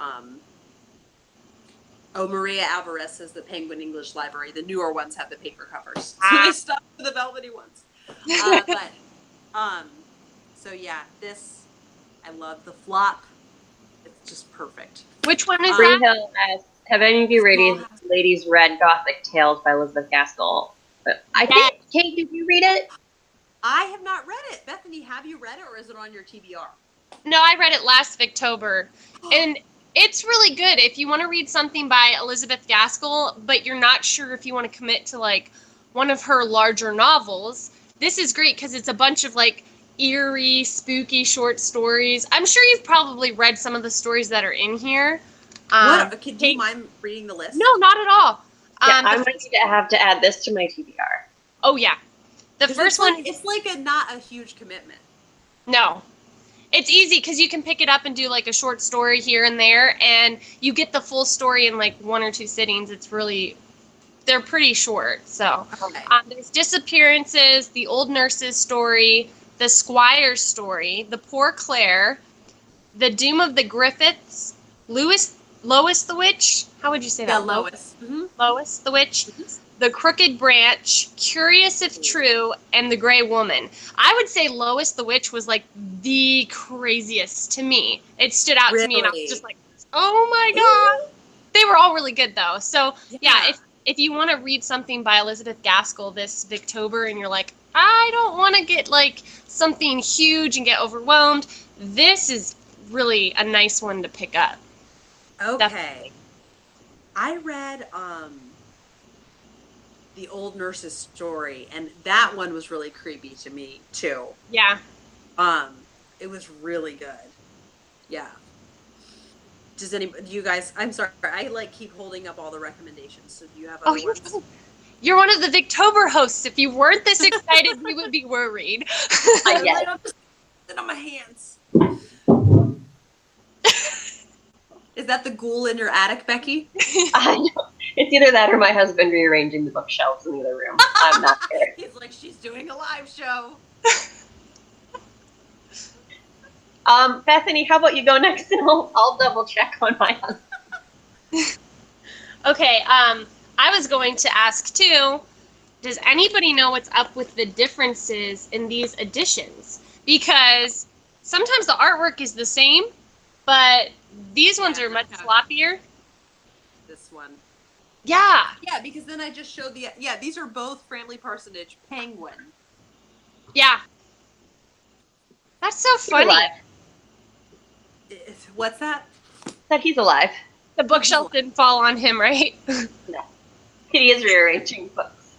Maria Alvarez says the Penguin English Library. The newer ones have the paper covers. So they stopped with the velvety ones. So yeah, I love the flop. It's just perfect. Which one is that? that? Asks, have any of you ladies read Gothic Tales by Elizabeth Gaskell? I think, Kate, did you read it? I have not read it. Bethany, have you read it, or is it on your TBR? No, I read it last Victober. And it's really good if you want to read something by Elizabeth Gaskell, but you're not sure if you want to commit to like one of her larger novels. This is great because it's a bunch of like eerie, spooky short stories. I'm sure you've probably read some of the stories that are in here. Do you mind reading the list? No, not at all. Yeah, I might have to add this to my TBR. Oh yeah, the first one. It's like not a huge commitment. No. It's easy because you can pick it up and do like a short story here and there, and you get the full story in like 1 or 2 sittings. They're pretty short. So there's Disappearances, The Old Nurse's Story, The Squire's Story, The Poor Clare, The Doom of the Griffiths, Lois the Witch. How would you say that? Yeah, Lois. Lois the Witch. The Crooked Branch, Curious If True, and The Grey Woman. I would say Lois the Witch was like the craziest to me. It stood out to me, and I was just like, oh my god. They were all really good though. So yeah, if you want to read something by Elizabeth Gaskell this Victober and you're like, I don't want to get like something huge and get overwhelmed, this is really a nice one to pick up. Okay. Definitely. I read The Old Nurse's Story, and that one was really creepy to me too. Yeah. It was really good. Yeah. Do you guys, I'm sorry, I like keep holding up all the recommendations. So do you have other ones? You're one of the Victober hosts. If you weren't this excited, we would be worried. I'm just sitting on my hands. Is that the ghoul in your attic, Becky? I know. It's either that or my husband rearranging the bookshelves in the other room. I'm not there. He's like, she's doing a live show. Bethany, how about you go next, and I'll double check on my husband. Okay, I was going to ask too, does anybody know what's up with the differences in these editions? Because sometimes the artwork is the same, but these ones are much sloppier. This one. Yeah. Yeah, because then I just showed these are both Family Parsonage Penguin. Yeah. That's so funny. What's that? That he's alive. The bookshelf didn't fall on him, right? No. He is rearranging books.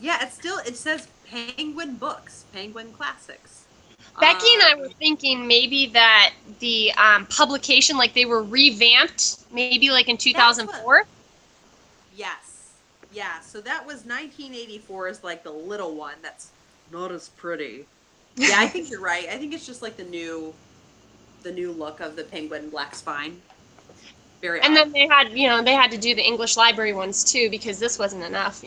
Yeah, it says Penguin Books, Penguin Classics. Becky and I were thinking maybe that the publication, like they were revamped, maybe like in 2004. Yes. Yeah, so that was 1984 is like the little one that's not as pretty. Yeah, I think you're right. I think it's just like the new look of the penguin black spine. Very and odd. then they had to do the English library ones too because this wasn't enough.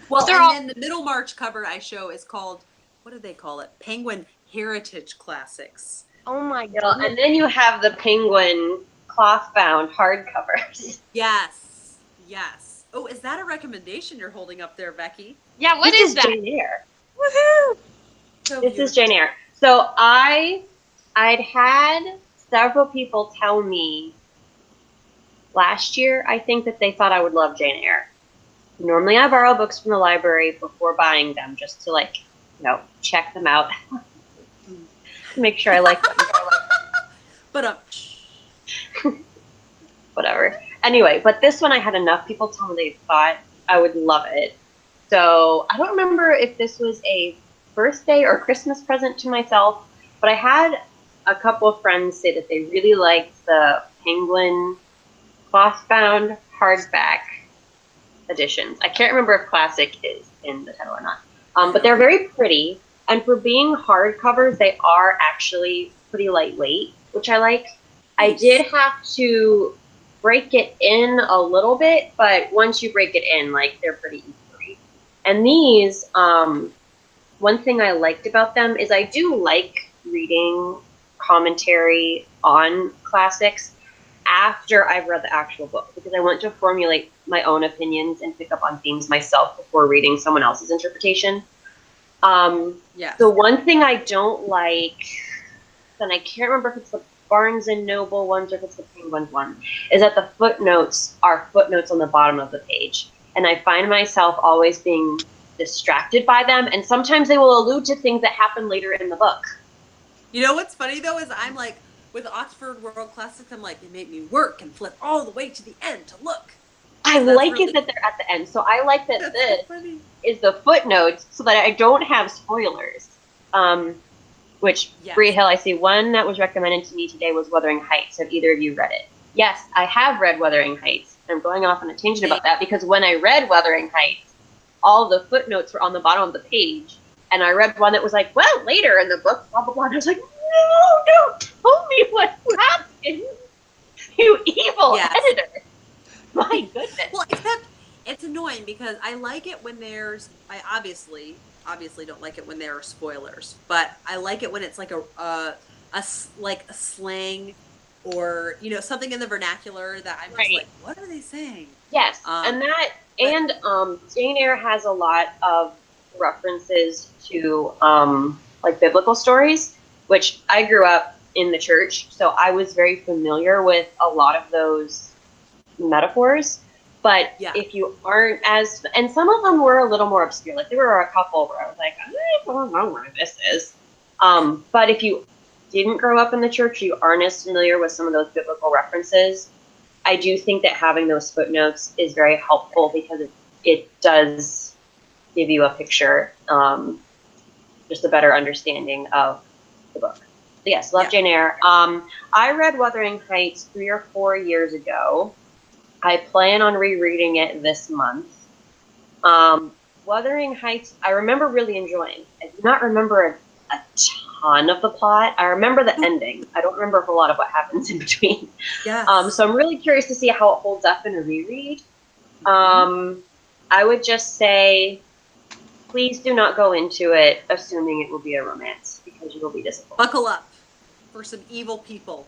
Well, then the middle March cover I show is called, what do they call it? Penguin Heritage Classics. Oh my god. And then you have the Penguin cloth-bound hardcovers. Yes. Yes. Oh, is that a recommendation you're holding up there, Becky? Yeah, what is that? Jane Eyre. Woohoo! This is Jane Eyre. So I'd had several people tell me last year, I think, that they thought I would love Jane Eyre. Normally I borrow books from the library before buying them just to check them out. Make sure I like them. But whatever. Anyway, but this one I had enough people tell me they thought I would love it. So I don't remember if this was a birthday or Christmas present to myself, but I had a couple of friends say that they really liked the Penguin cloth-bound hardback editions. I can't remember if classic is in the title or not. But they're very pretty, and for being hardcovers, they are actually pretty lightweight, which I like. I did have to break it in a little bit, but once you break it in, they're pretty easy to read. And these, one thing I liked about them is I do like reading commentary on classics after I've read the actual book, because I want to formulate my own opinions and pick up on themes myself before reading someone else's interpretation. The one thing I don't like, and I can't remember if it's the Barnes and Noble ones or if it's the Penguins one, is that the footnotes are footnotes on the bottom of the page. And I find myself always being distracted by them, and sometimes they will allude to things that happen later in the book. You know what's funny though is I'm like, with Oxford World Classics, I'm like, it made me work and flip all the way to the end to look. I like it that they're at the end. So I like that this is the footnotes so that I don't have spoilers. Which, Bree Hill, I see one that was recommended to me today was Wuthering Heights. Have either of you read it? Yes, I have read Wuthering Heights. I'm going off on a tangent about that because when I read Wuthering Heights, all the footnotes were on the bottom of the page. And I read one that was like, well, later in the book, blah, blah, blah. And I was like, no, don't tell me what happened, you evil editor. My goodness. Well, except it's annoying because I like it when I obviously don't like it when there are spoilers, but I like it when it's like a slang or, something in the vernacular that I'm just like, what are they saying? Yes. Jane Eyre has a lot of references to biblical stories, which I grew up in the church, so I was very familiar with a lot of those metaphors. But if you aren't and some of them were a little more obscure. Like there were a couple where I was like, I don't know where this is. But if you didn't grow up in the church, you aren't as familiar with some of those biblical references, I do think that having those footnotes is very helpful because it does give you a picture, just a better understanding of the book. So yes, love Jane Eyre. I read Wuthering Heights 3 or 4 years ago. I plan on rereading it this month. Wuthering Heights, I remember really enjoying. I do not remember a ton of the plot. I remember the ending. I don't remember a whole lot of what happens in between. Yes. So I'm really curious to see how it holds up in a reread. I would just say, please do not go into it assuming it will be a romance, because you will be disappointed. Buckle up for some evil people.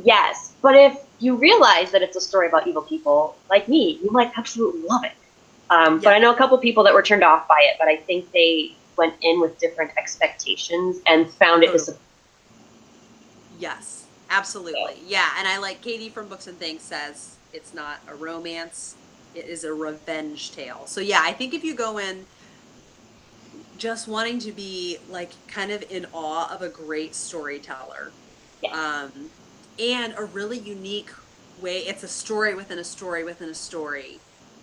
Yes, but if you realize that it's a story about evil people, like me, you might absolutely love it. But I know a couple people that were turned off by it, but I think they went in with different expectations and found it disappointing. Yes, absolutely. Yeah, and I like Katie from Books and Things says it's not a romance, it is a revenge tale. So yeah, I think if you go in just wanting to be like kind of in awe of a great storyteller, and a really unique way, it's a story within a story within a story.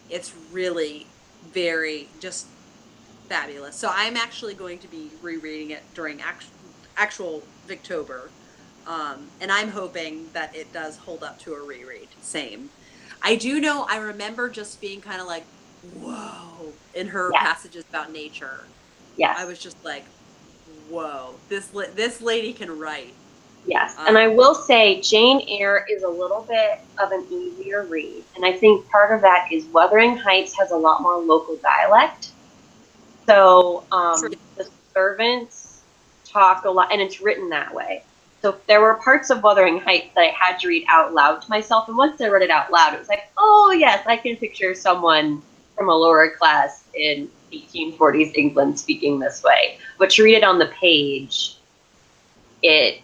It's really very just fabulous. So I'm actually going to be rereading it during actual Victober. And I'm hoping that it does hold up to a reread. Same. I do know, I remember just being kind of like, whoa, in her passages about nature. Yes. I was just like, whoa, this lady can write. Yes, and I will say Jane Eyre is a little bit of an easier read, and I think part of that is Wuthering Heights has a lot more local dialect. So the servants talk a lot, and it's written that way. So there were parts of Wuthering Heights that I had to read out loud to myself, and once I read it out loud, it was like, oh yes, I can picture someone from a lower class in 1840s England speaking this way. But to read it on the page, it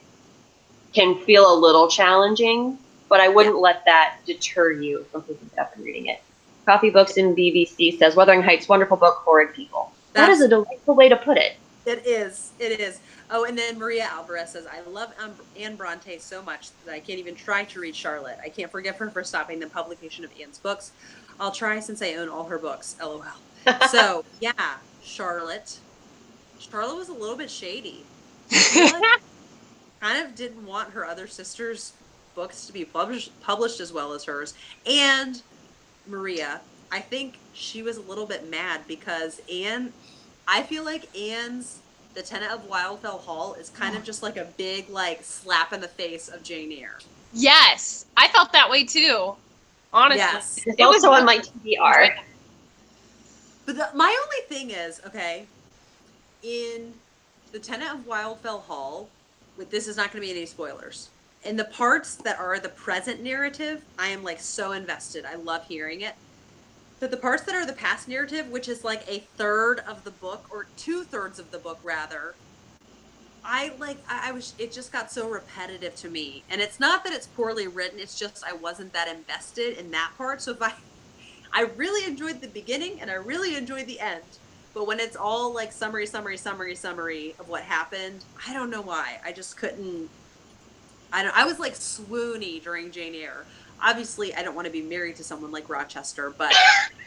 can feel a little challenging, but I wouldn't let that deter you from picking it up and reading it. Coffee Books in BBC says, Wuthering Heights, wonderful book, horrid people. That is a delightful way to put it. It is. It is. Oh, and then Maria Alvarez says, I love Anne Bronte so much that I can't even try to read Charlotte. I can't forgive her for stopping the publication of Anne's books. I'll try since I own all her books. LOL. So, yeah, Charlotte. Charlotte was a little bit shady. Kind of didn't want her other sister's books to be published as well as hers. And Maria, I think she was a little bit mad because Anne, I feel like Anne's The Tenant of Wildfell Hall is kind of just like a big like slap in the face of Jane Eyre. Yes, I felt that way too. Honestly, yes. It's also on my TBR. But my only thing is, okay, in The Tenant of Wildfell Hall, this is not going to be any spoilers. In the parts that are the present narrative, I am like so invested. I love hearing it. But the parts that are the past narrative, which is like a third of the book, or 2/3 of the book rather, it just got so repetitive to me. And it's not that it's poorly written, it's just I wasn't that invested in that part. So I really enjoyed the beginning and I really enjoyed the end. But when it's all like summary of what happened, I don't know why. I just couldn't. I was like swoony during Jane Eyre. Obviously, I don't want to be married to someone like Rochester, but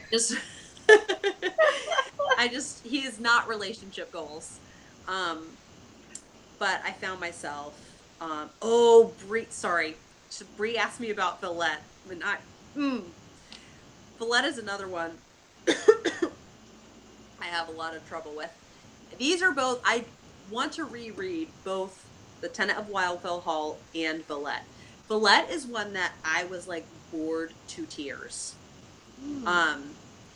just he is not relationship goals. But I found myself. Bree asked me about Villette. Villette is another one I have a lot of trouble with. These are both, I want to reread both The Tenant of Wildfell Hall and Villette. Villette is one that I was like bored to tears.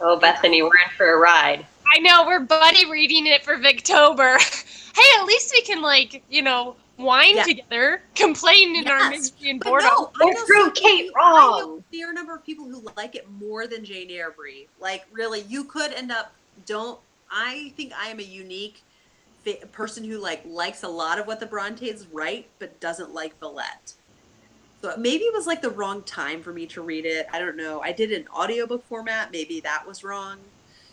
Oh, Bethany, we're in for a ride. I know, we're buddy reading it for Victober. Hey, at least we can whine together, complain in our misery and boredom. No, or prove Kate wrong. I know a fair number of people who like it more than Jane Eyre, Bree. Like, really, you could end up, I think I am a unique person who likes a lot of what the Brontes write, but doesn't like Villette. So maybe it was like the wrong time for me to read it. I don't know. I did an audiobook format. Maybe that was wrong.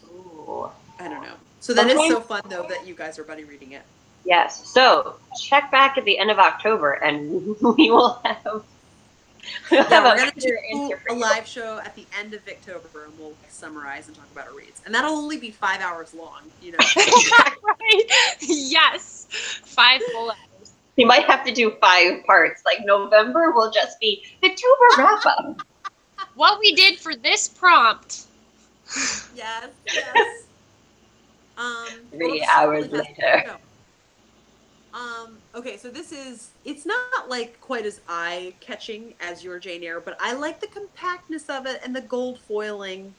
Ooh. I don't know. So that is so fun, though, that you guys are buddy reading it. Yes. So check back at the end of October, and we will have. We're going to do a live show at the end of Victober, and we'll summarize and talk about our reads. And that'll only be 5 hours long, Right? Yes. 5 full hours. We might have to do 5 parts. Like November will just be Victober wrap up. What we did for this prompt. Yes. 3 hours later. Okay, so it's not like quite as eye-catching as your Jane Eyre, but I like the compactness of it and the gold foiling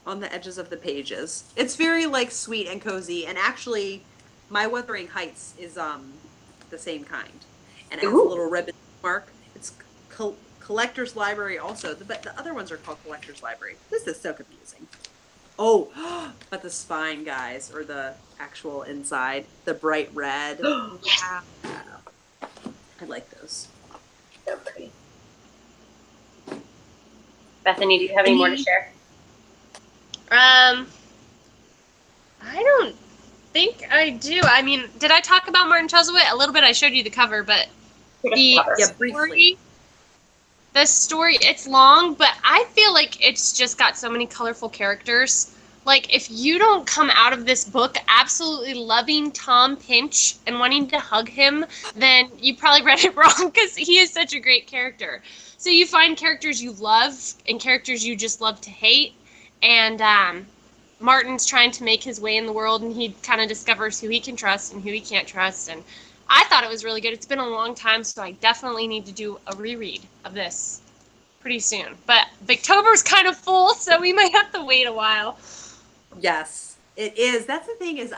on the edges of the pages. It's very like sweet and cozy, and actually my Wuthering Heights is the same kind. And it has a Ooh. little ribbon mark. It's Collector's Library also, but the other ones are called Collector's Library. This is so confusing. Oh, but the spine, guys, or the actual inside, the bright red. Yes. I like those. So pretty. Bethany, do you have any more to share? I don't think I do. I mean, did I talk about Martin Chuzzlewit? A little bit. I showed you the cover, but the briefly. The story, it's long, but I feel like it's just got so many colorful characters. Like, if you don't come out of this book absolutely loving Tom Pinch and wanting to hug him, then you probably read it wrong, because he is such a great character. So you find characters you love and characters you just love to hate, and Martin's trying to make his way in the world, and he kind of discovers who he can trust and who he can't trust, and I thought it was really good. It's been a long time, so I definitely need to do a reread of this pretty soon. But Victober's kind of full, so we might have to wait a while. Yes, it is. That's the thing is,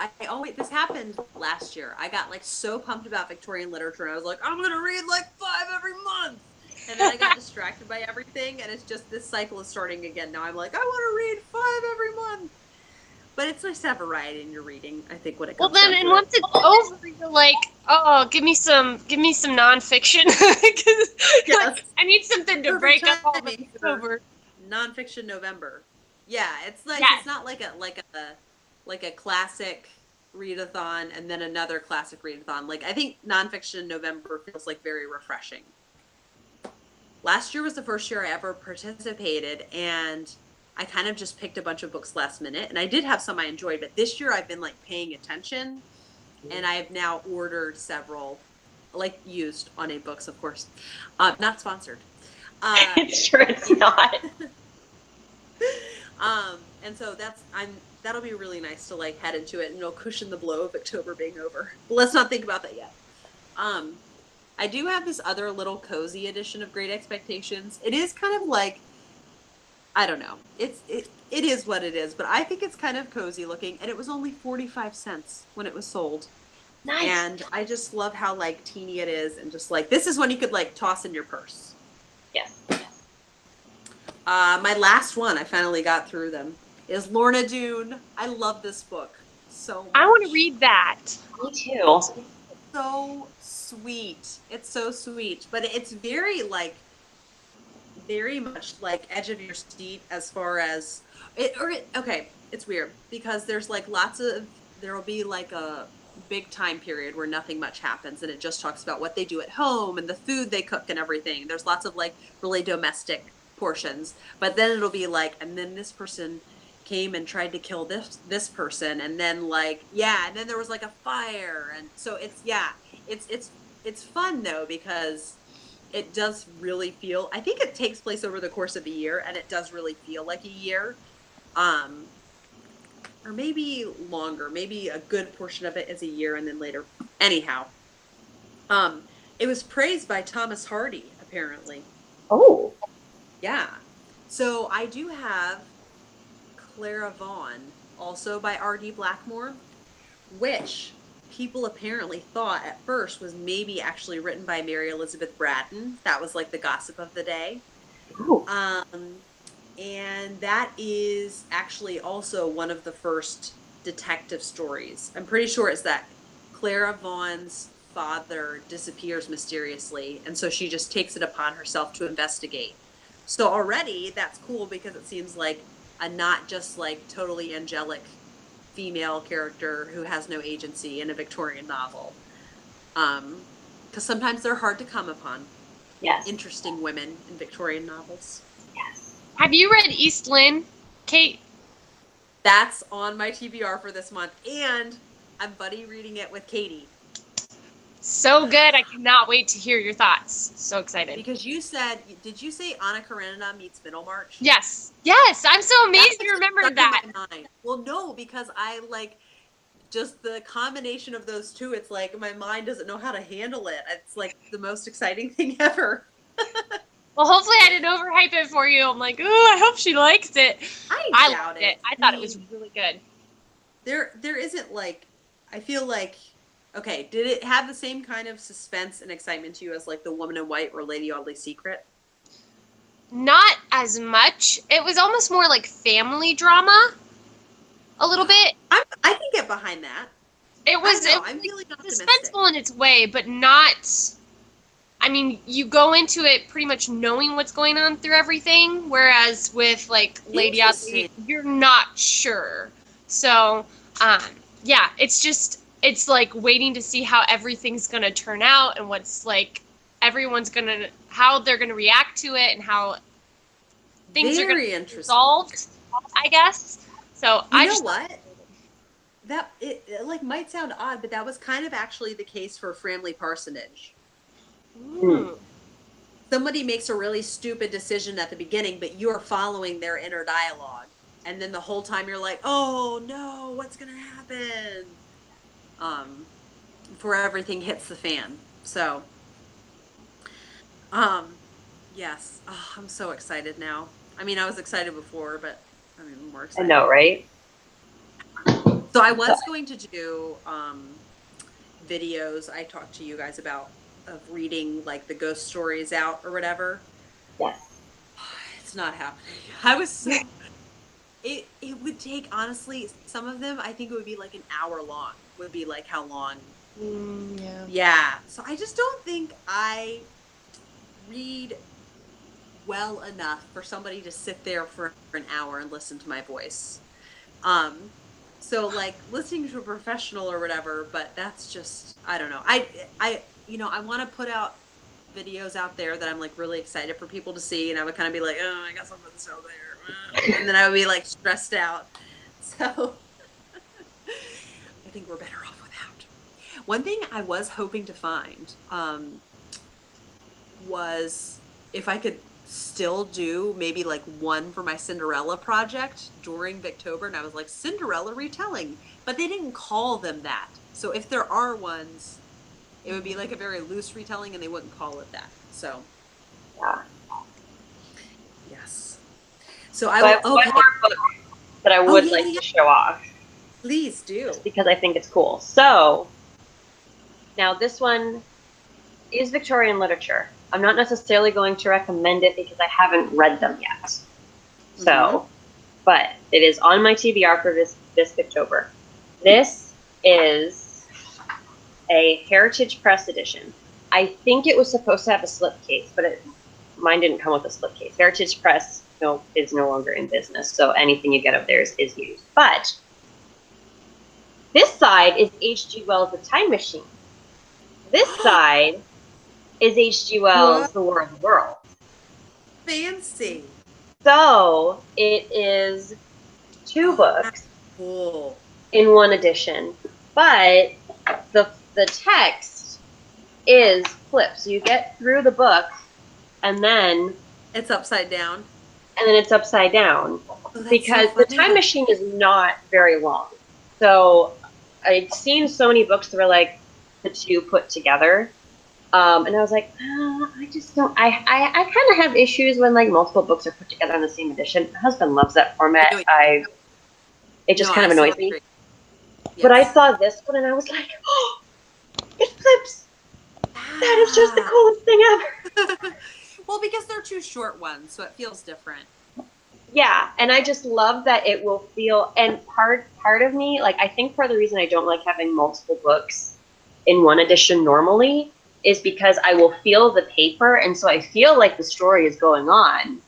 this happened last year. I got like so pumped about Victorian literature, and I was like, I'm going to read like 5 every month. And then I got distracted by everything, and it's just, this cycle is starting again. Now I'm like, I want to read 5 every month. But it's nice to have variety in your reading, I think, when it comes down to once it's over, you're like, oh, give me some nonfiction. Like, I need something to break up all the over. Nonfiction November. Yeah, it's like It's not like a classic readathon and then another classic readathon. Like, I think nonfiction November feels like very refreshing. Last year was the first year I ever participated, and I kind of just picked a bunch of books last minute, and I did have some I enjoyed, but this year I've been like paying attention, and I have now ordered several, like used on books, of course, not sponsored. Sure, it's not. And so that'll be really nice to like head into it, and it'll cushion the blow of October being over. But let's not think about that yet. I do have this other little cozy edition of Great Expectations. It is kind of like, I don't know. It is what it is, but I think it's kind of cozy looking, and it was only 45 cents when it was sold. Nice. And I just love how like teeny it is, and just like, this is one you could like toss in your purse. Yes. My last one, I finally got through them, is Lorna Doone. I love this book so much. I want to read that. Me too. So sweet. It's so sweet, but it's very much like edge of your seat as far as okay, it's weird because there's like there'll be like a big time period where nothing much happens, and it just talks about what they do at home and the food they cook and everything. There's lots of like really domestic portions, but then it'll be like, and then this person came and tried to kill this person, and then like, yeah, and then there was like a fire, and so it's fun though, because it does really feel, I think it takes place over the course of a year, and it does really feel like a year, or maybe longer, maybe a good portion of it is a year, and then later. Anyhow, it was praised by Thomas Hardy, apparently. Oh. Yeah. So I do have Clara Vaughan, also by R.D. Blackmore, which people apparently thought at first was maybe actually written by Mary Elizabeth Braddon. That was like the gossip of the day. Ooh. And that is actually also one of the first detective stories. I'm pretty sure it's that Clara Vaughan's father disappears mysteriously, and so she just takes it upon herself to investigate. So already that's cool, because it seems like a not just like totally angelic female character who has no agency in a Victorian novel. Because sometimes they're hard to come upon. Yes. Interesting women in Victorian novels. Yes. Have you read East Lynne, Kate? That's on my TBR for this month, and I'm buddy reading it with Katie. So good. I cannot wait to hear your thoughts. So excited. Because did you say Anna Karenina meets Middlemarch? Yes. Yes. I'm so amazed you remembered that. Well, no, because just the combination of those two, it's like my mind doesn't know how to handle it. It's like the most exciting thing ever. Well, hopefully I didn't overhype it for you. I'm like, ooh, I hope she likes it. I doubt loved it. it. I thought it was really good. There isn't like, I feel like, okay, did it have the same kind of suspense and excitement to you as like The Woman in White or Lady Audley's Secret? Not as much. It was almost more like family drama, a little bit. I can get behind that. It was, I'm feeling optimistic. suspenseful in its way, but not. I mean, you go into it pretty much knowing what's going on through everything, whereas with like Lady Audley, you're not sure. So, yeah, it's like waiting to see how everything's gonna turn out and what's like how they're gonna react to it and how things are gonna be resolved, I guess. So you know what? That it like might sound odd, but that was kind of actually the case for Framley Parsonage. Ooh. Somebody makes a really stupid decision at the beginning, but you're following their inner dialogue. And then the whole time you're like, oh no, what's going to happen? Before everything hits the fan. So, yes. Oh, I'm so excited now. I mean, I was excited before, but I'm even more excited. I know, right? So I was going to do videos I talked to you guys about of reading like the ghost stories out or whatever. Yes. It's not happening. I was so it would take, honestly, some of them I think it would be like an hour long. Would be like how long. Yeah. So I just don't think I read well enough for somebody to sit there for an hour and listen to my voice. So like listening to a professional or whatever, but that's just, I don't know. I want to put out videos out there that I'm like really excited for people to see, and I would kind of be like, oh, I got something to sell there, and then I would be like stressed out. So I think we're better off without. One thing I was hoping to find was if I could still do maybe like one for my Cinderella project during Victober, and I was like, Cinderella retelling, but they didn't call them that. So if there are ones, it would be like a very loose retelling, and they wouldn't call it that. So, yeah. Yes. So I have one more book that I would like to show off. Please do. Just because I think it's cool. So, now this one is Victorian literature. I'm not necessarily going to recommend it because I haven't read them yet. So, but it is on my TBR for this Victober. This is a Heritage Press edition. I think it was supposed to have a slipcase, but mine didn't come with a slipcase. Heritage Press is no longer in business, so anything you get of theirs is used. But this side is H.G. Wells' The Time Machine. This side is H.G. Wells' The War of the Worlds. Fancy. So it is two books in one edition, but the text is flipped. So you get through the book, and then it's upside down. And then it's upside down. Oh, because The Time Machine is not very long. So I'd seen so many books that were like the two put together. And I was like, I just don't, I kind of have issues when like multiple books are put together in the same edition. My husband loves that format. It just kind of annoys me. Yes. But I saw this one and I was like, oh, it flips. That is just the coolest thing ever. Well, because they're two short ones, so it feels different. Yeah, and I just love that it will feel, and part of me, like I think part of the reason I don't like having multiple books in one edition normally is because I will feel the paper, and so I feel like the story is going on,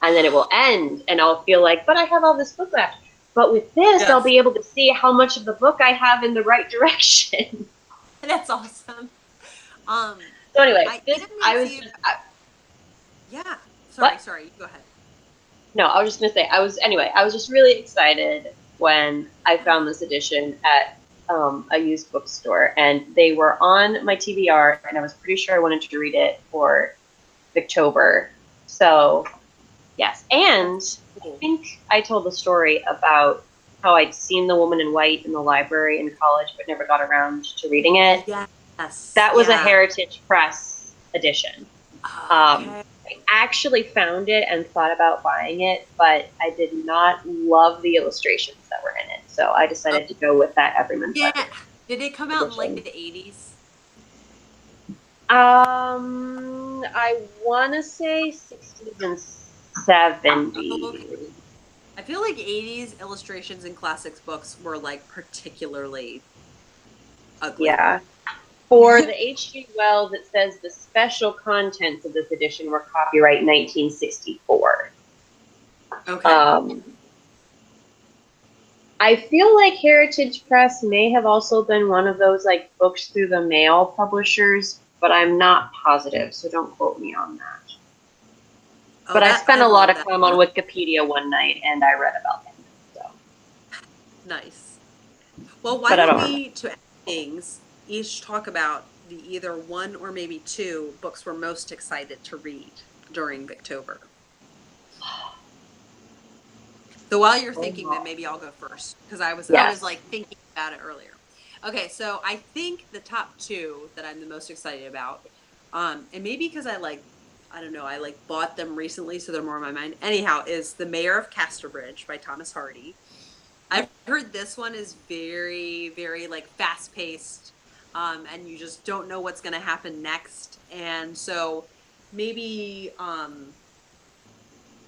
and then it will end, and I'll feel like, but I have all this book left. But with this, yes, I'll be able to see how much of the book I have in the right direction. That's awesome. So anyway, yeah. Sorry. Go ahead. No, I was just gonna say I was just really excited when I found this edition at a used bookstore, and they were on my TBR, and I was pretty sure I wanted to read it for Victober. So yes, and I think I told the story about how I'd seen The Woman in White in the library in college, but never got around to reading it. Yes. That was a Heritage Press edition. Okay. I actually found it and thought about buying it, but I did not love the illustrations that were in it. So I decided to go with that Everyman's Library. Did it come out in like the 80s? I want to say 60s and 70s. Oh, okay. I feel like 80s illustrations in classics books were like particularly ugly. Yeah. For the H.G. Wells, it says the special contents of this edition were copyright 1964. Okay. I feel like Heritage Press may have also been one of those like books through the mail publishers, but I'm not positive, so don't quote me on that. Oh, but I spent a lot of that. time on Wikipedia one night, and I read about him. So nice. Well, why don't we, to end things, each talk about the either one or maybe two books we're most excited to read during Victober. So while you're thinking, then maybe I'll go first, because I was like thinking about it earlier. Okay, so I think the top two that I'm the most excited about, and maybe because I don't know, I bought them recently, so they're more in my mind. Anyhow, is The Mayor of Casterbridge by Thomas Hardy. I've heard this one is very, very like fast paced, and you just don't know what's going to happen next. And so maybe,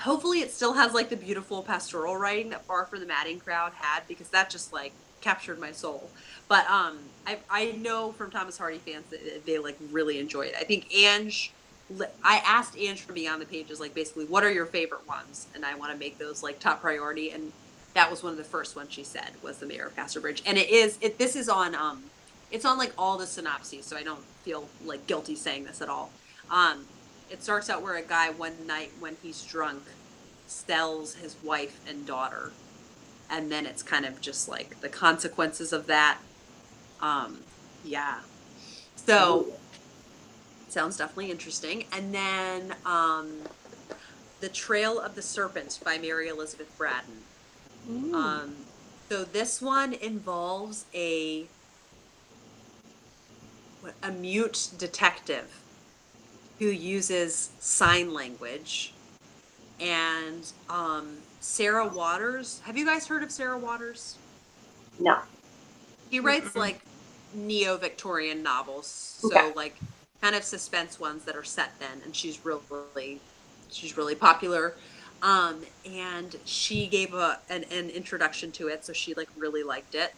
hopefully it still has like the beautiful pastoral writing that Far From the Madding Crowd had, because that just like captured my soul. But I know from Thomas Hardy fans that they like really enjoy it. I think I asked Ange from Beyond the Pages, like basically, what are your favorite ones? And I want to make those like top priority. And that was one of the first ones she said was The Mayor of Casterbridge. And this is on, it's on like all the synopses, so I don't feel like guilty saying this at all. It starts out where a guy one night when he's drunk sells his wife and daughter. And then it's kind of just like the consequences of that. Yeah. So sounds definitely interesting. And then The Trail of the Serpent by Mary Elizabeth Braddon. So this one involves a mute detective who uses sign language. And Sarah Waters, have you guys heard of Sarah Waters? No. She writes like neo-Victorian novels, so like kind of suspense ones that are set then, and she's really popular. And she gave an introduction to it, so she like really liked it.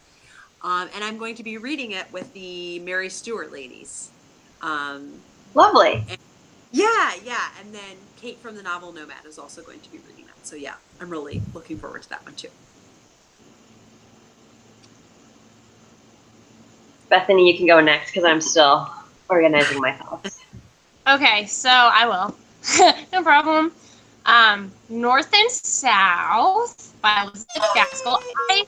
And I'm going to be reading it with the Mary Stuart ladies. Lovely. Yeah. And then Kate from the novel Nomad is also going to be reading that. So yeah, I'm really looking forward to that one too. Bethany, you can go next because I'm still organizing my thoughts. Okay, so I will. No problem. North and South by Elizabeth Gaskell. I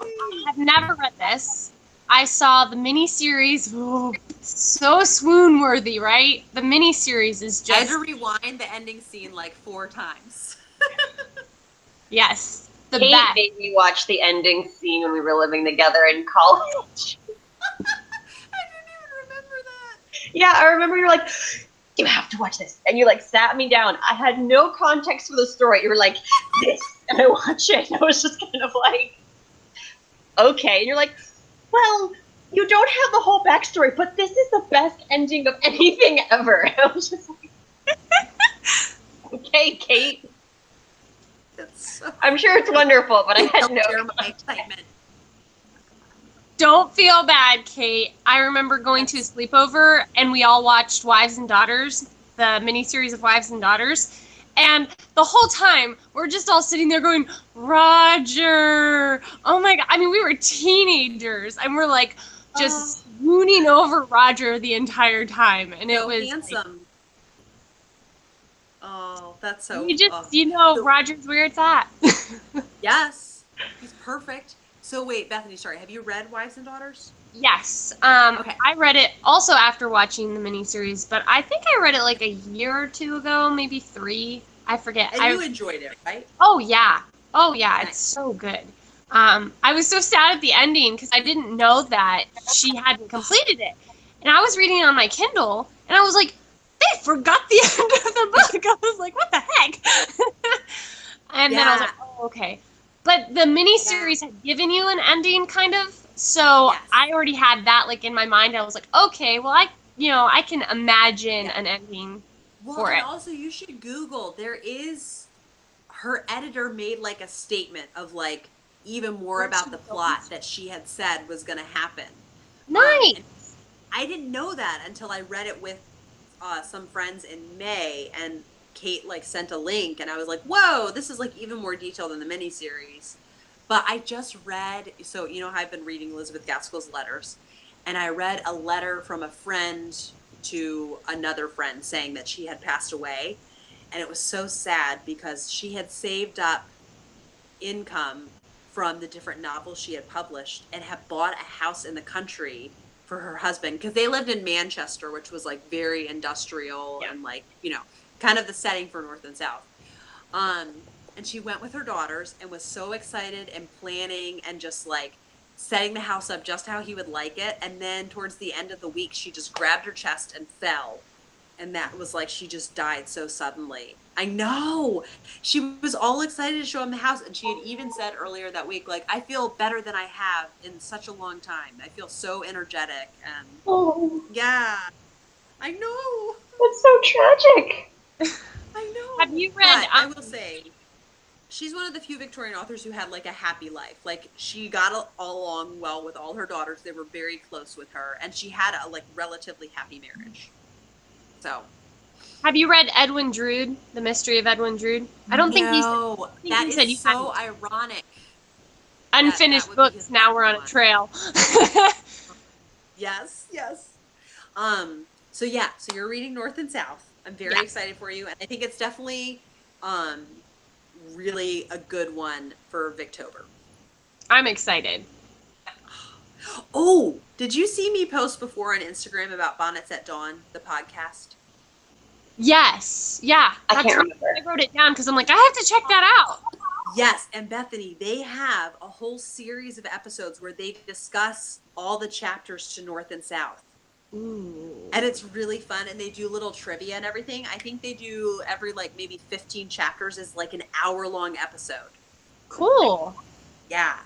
have never read this. I saw the miniseries. Ooh, so swoon-worthy, right? The miniseries is just... I had to rewind the ending scene like 4 times. Yes. Kate made me watch the ending scene when we were living together in college. I didn't even remember that. Yeah, I remember you were like, you have to watch this. And you like sat me down. I had no context for the story. You were like, this. And I watched it. And I was just kind of like, okay. And you're like, well, you don't have the whole backstory, but this is the best ending of anything ever. And I was just like, okay, Kate. I'm sure it's wonderful, but I had no my excitement. Don't feel bad, Kate. I remember going to a sleepover, and we all watched Wives and Daughters, the miniseries of Wives and Daughters. And the whole time, we're just all sitting there going, Roger! Oh my God. I mean, we were teenagers, and we're like just swooning over Roger the entire time. And it was handsome. Like, oh, that's so... You just, Roger's where it's at. Yes. He's perfect. So wait, Bethany, sorry, have you read Wives and Daughters? Yes. Okay. I read it also after watching the miniseries, but I think I read it like a year or 2 ago, maybe 3. I forget. And you enjoyed it, right? Oh, yeah. Nice. It's so good. I was so sad at the ending because I didn't know that she hadn't completed it. And I was reading it on my Kindle, and I was like, they forgot the end of the book. I was like, what the heck? And then I was Yeah. like, oh, okay. But the miniseries had given you an ending, kind of. So Yes. I already had that like in my mind. I was like, okay, well, I can imagine Yeah. an ending Well, for and it. also you should Google. There is her editor made like a statement of like even more Where'd about she the go? plot that she had said was going to happen. And Nice. I didn't know that until I read it with some friends in May, and Kate like sent a link, and I was like, "Whoa, this is like even more detailed than the miniseries." But I just read, so you know how I've been reading Elizabeth Gaskell's letters, and I read a letter from a friend to another friend saying that she had passed away, and it was so sad because she had saved up income from the different novels she had published and had bought a house in the country for her husband because they lived in Manchester, which was like very industrial Yeah. and like, you know, kind of the setting for North and South. And she went with her daughters and was so excited and planning and just like setting the house up just how he would like it. And then towards the end of the week, she just grabbed her chest and fell, and that was like she just died so suddenly. I know. She was all excited to show him the house, and she had even said earlier that week, like, I feel better than I have in such a long time. I feel so energetic, and Oh, yeah, I know. that's so tragic. I Have know. you read But I will say she's one of the few Victorian authors who had like a happy life. Like she got all along well with all her daughters. They were very close with her, and she had a like relatively happy marriage. So Have you read Edwin Drood, The Mystery of Edwin Drood? I don't think you said. no, I think that you is said you so hadn't. ironic that that Unfinished would be his books. Now we're next on a one. trail. Yes, yes. So yeah, so you're reading North and South. I'm very Yeah, excited for you, and I think it's definitely um really a good one for Victober. I'm excited. Oh, did you see me post before on Instagram about Bonnets at Dawn, the podcast? Yes, yeah, I that's can't right. remember. I wrote it down because I'm like, I have to check that out. Yes, and Bethany, they have a whole series of episodes where they discuss all the chapters to North and South. Ooh. And it's really fun, and they do little trivia and everything. I think they do every like maybe 15 chapters is like an hour-long episode. Cool. Yeah.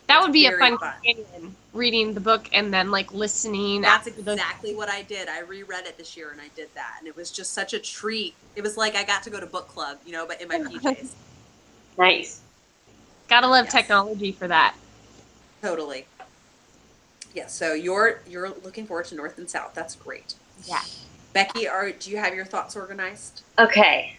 That It's would be a very fun fun. companion, reading the book and then like listening That's after the. exactly what I did. I reread it this year and I did that, and it was just such a treat. It was like I got to go to book club, you know, but in my PJs. Nice. Gotta love Yes. technology for that. Totally. Yeah, so you're looking forward to North and South. That's great. Yeah. Becky, do you have your thoughts organized? Okay.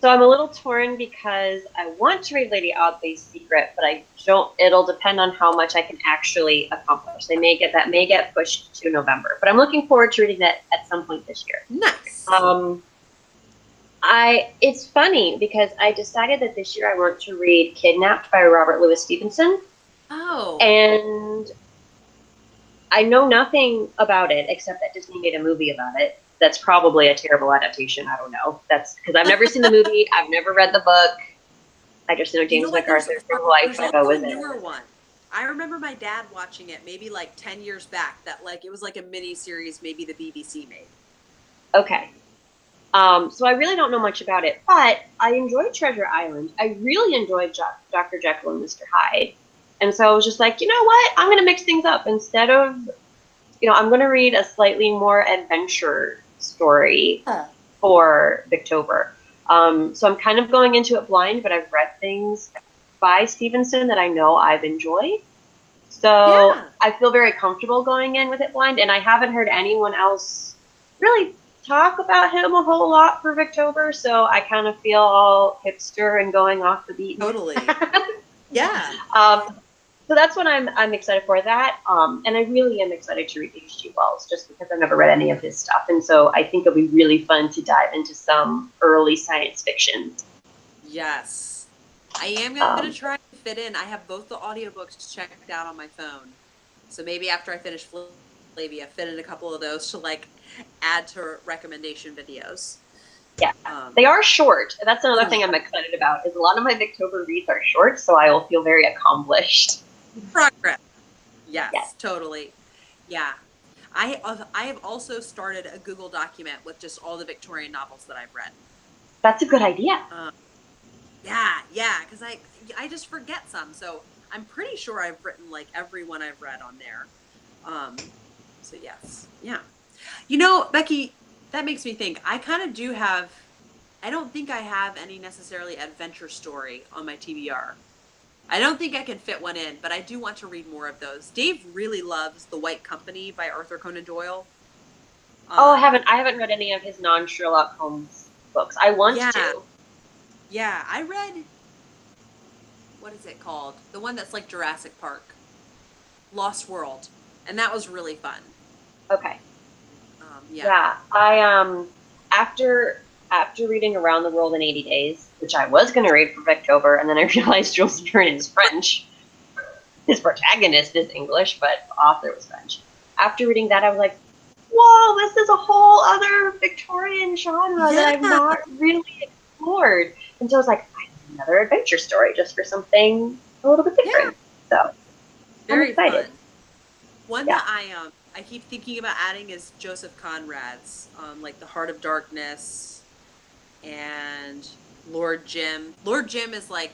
So I'm a little torn because I want to read Lady Audley's Secret, but I don't. It'll depend on how much I can actually accomplish. May get pushed to November, but I'm looking forward to reading that at some point this year. Nice. It's funny because I decided that this year I want to read Kidnapped by Robert Louis Stevenson. Oh. And I know nothing about it except that Disney made a movie about it. That's probably a terrible adaptation. I don't know. That's because I've never seen the movie. I've never read the book. I just know James MacArthur's life. There's I also was a in. newer one. I remember my dad watching it maybe like 10 years back, that like it was like a mini series maybe the BBC made. Okay. So I really don't know much about it, but I enjoyed Treasure Island. I really enjoyed Dr. Jekyll and Mr. Hyde. And so I was just like, you know what? I'm going to mix things up. Instead of, I'm going to read a slightly more adventure story for Victober. So I'm kind of going into it blind, but I've read things by Stevenson that I know I've enjoyed. So Yeah. I feel very comfortable going in with it blind, and I haven't heard anyone else really talk about him a whole lot for Victober, so I kind of feel all hipster and going off the beat. Totally. Yeah. So that's what I'm excited for. That, and I really am excited to read H.G. Wells, just because I've never read any of his stuff, and so I think it'll be really fun to dive into some early science fiction. Yes. I am going to try to fit in. I have both the audiobooks checked out on my phone. So maybe after I finish Flavia, fit in a couple of those to like add to recommendation videos. Yeah, Um, they are short. That's another thing I'm excited about. Is a lot of my Victober reads are short, so I will feel very accomplished. progress. Yes, Yes. totally. Yeah. I have also started a Google document with just all the Victorian novels that I've read. That's a good idea. Yeah, because I just forget some. So I'm pretty sure I've written like every one I've read on there. So yes, yeah. You know, Becky, that makes me think. I kind of do have. I don't think I have any necessarily adventure story on my TBR. I don't think I can fit one in, but I do want to read more of those. Dave really loves The White Company by Arthur Conan Doyle. Oh, Um, I haven't read any of his non-Sherlock Holmes books. I want yeah, to. yeah. I read, what is it called? The one that's like Jurassic Park, Lost World, and that was really fun. Okay. Yeah. Yeah, I after reading Around the World in 80 Days, which I was going to read for October, and then I realized Jules Verne is French. His protagonist is English, but the author was French. After reading that, I was like, "Whoa, this is a whole other Victorian genre that I've Yeah, not really explored." And so I was like, "I need another adventure story just for something a little bit yeah. different." So I'm Very excited. fun. One Yeah. that I keep thinking about adding is Joseph Conrad's, like The Heart of Darkness and Lord Jim. Lord Jim is like,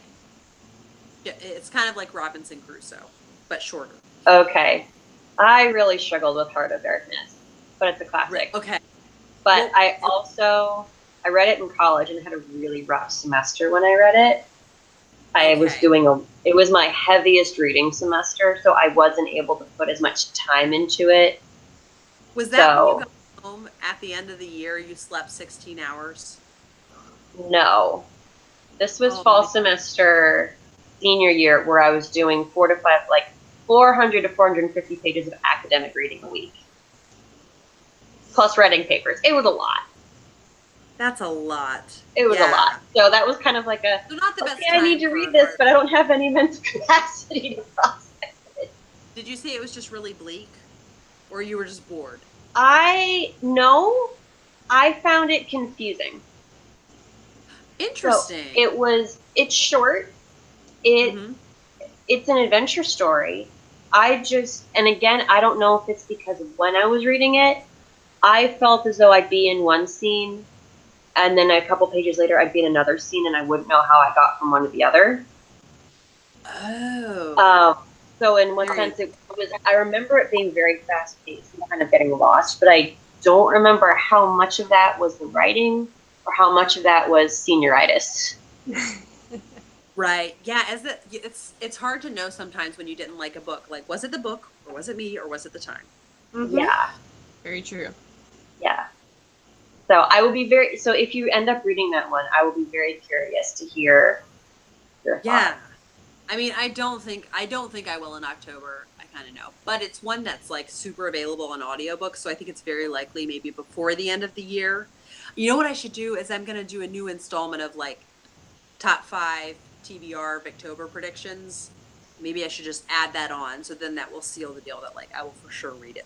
it's kind of like Robinson Crusoe, but shorter. Okay. I really struggled with Heart of Darkness, but it's a classic. Okay. But Well, I read it in college and had a really rough semester when I read it. okay. It was my heaviest reading semester, so I wasn't able to put as much time into it. Was that when you So got home at the end of the year, you slept 16 hours? no, this was Oh, fall man. semester senior year where I was doing 400 to 450 pages of academic reading a week, plus writing papers. It was a lot. That's a lot. It was a lot. Yeah. So that was kind of like So not the okay, best I need time to for read this, art. but I don't have any mental capacity to process it. Did you say it was just really bleak? Or you were just bored? No, I found it confusing. So Interesting. it's short. It, Mm-hmm. it's an adventure story. And again, I don't know if it's because of when I was reading it, I felt as though I'd be in one scene and then a couple pages later I'd be in another scene and I wouldn't know how I got from one to the other. Oh. Um, so in what Very sense it was, I remember it being very fast paced and kind of getting lost, but I don't remember how much of that was the writing or how much of that was senioritis. right. Yeah, it's hard to know sometimes when you didn't like a book. Like, was it the book or was it me or was it the time? Mm-hmm. Yeah, Very true. yeah. So if you end up reading that one, I will be very curious to hear your Yeah. thoughts. I mean, I don't think I will in October. I kind of know. But it's one that's like super available on audiobook, so I think it's very likely maybe before the end of the year. You know what I should do is I'm going to do a new installment of like top 5 TBR Victober predictions. Maybe I should just add that on, so then that will seal the deal that like I will for sure read it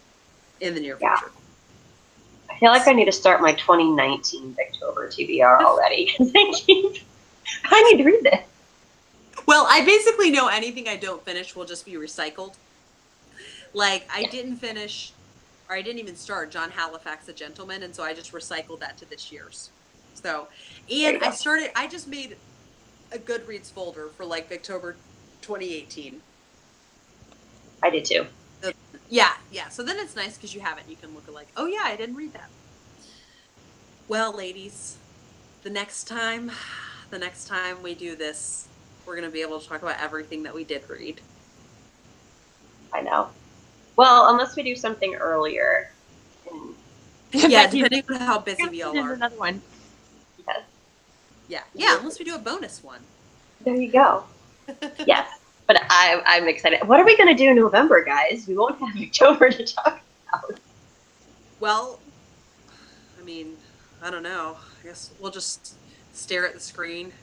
in the near Yeah. future. I feel like I need to start my 2019 Victober TBR already. I need to read this. Well, I basically know anything I don't finish will just be recycled. Like I didn't finish, or I didn't even start John Halifax, A Gentleman, and so I just recycled that to this year's. So, There and you go. I just made a Goodreads folder for like Victober 2018. I did too. Yeah. So then it's nice because you have it. You can look at like, oh yeah, I didn't read that. Well, ladies, the next time, the next time we do this, we're gonna be able to talk about everything that we did read. I know. Well, unless we do something earlier. Yeah, depending on how busy we all There's are. another one. Yes. Yeah, unless we do a bonus one. There you go. Yes. But I'm excited. What are we going to do in November, guys? We won't have October to talk about. Well, I mean, I don't know. I guess we'll just stare at the screen.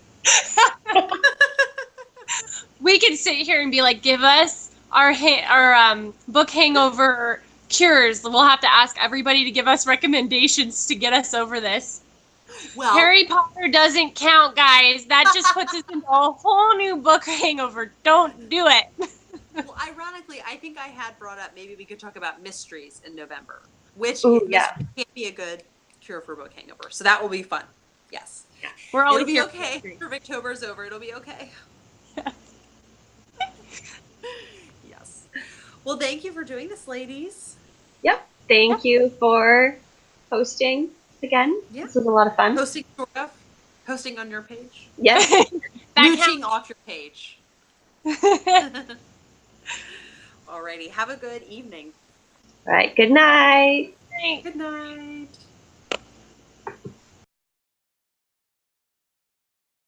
We can sit here and be like, give us our book hangover cures. We'll have to ask everybody to give us recommendations to get us over this. Well, Harry Potter doesn't count, guys. That just puts us into a whole new book hangover. Don't do it. well, ironically, I think I had brought up maybe we could talk about mysteries in November, which Ooh, yeah. can be a good cure for book hangover. So that will be fun. Yes. We're It'll always be here. okay after Victober's over. It'll be okay. Yes. Well, thank you for doing this, ladies. Yep. Thank you for hosting again. Yeah. This was a lot of fun. Posting sort of. Posting on your page. Yes. Mooching off your page. Alrighty. Have a good evening. All right. Good night. Thanks. Good night.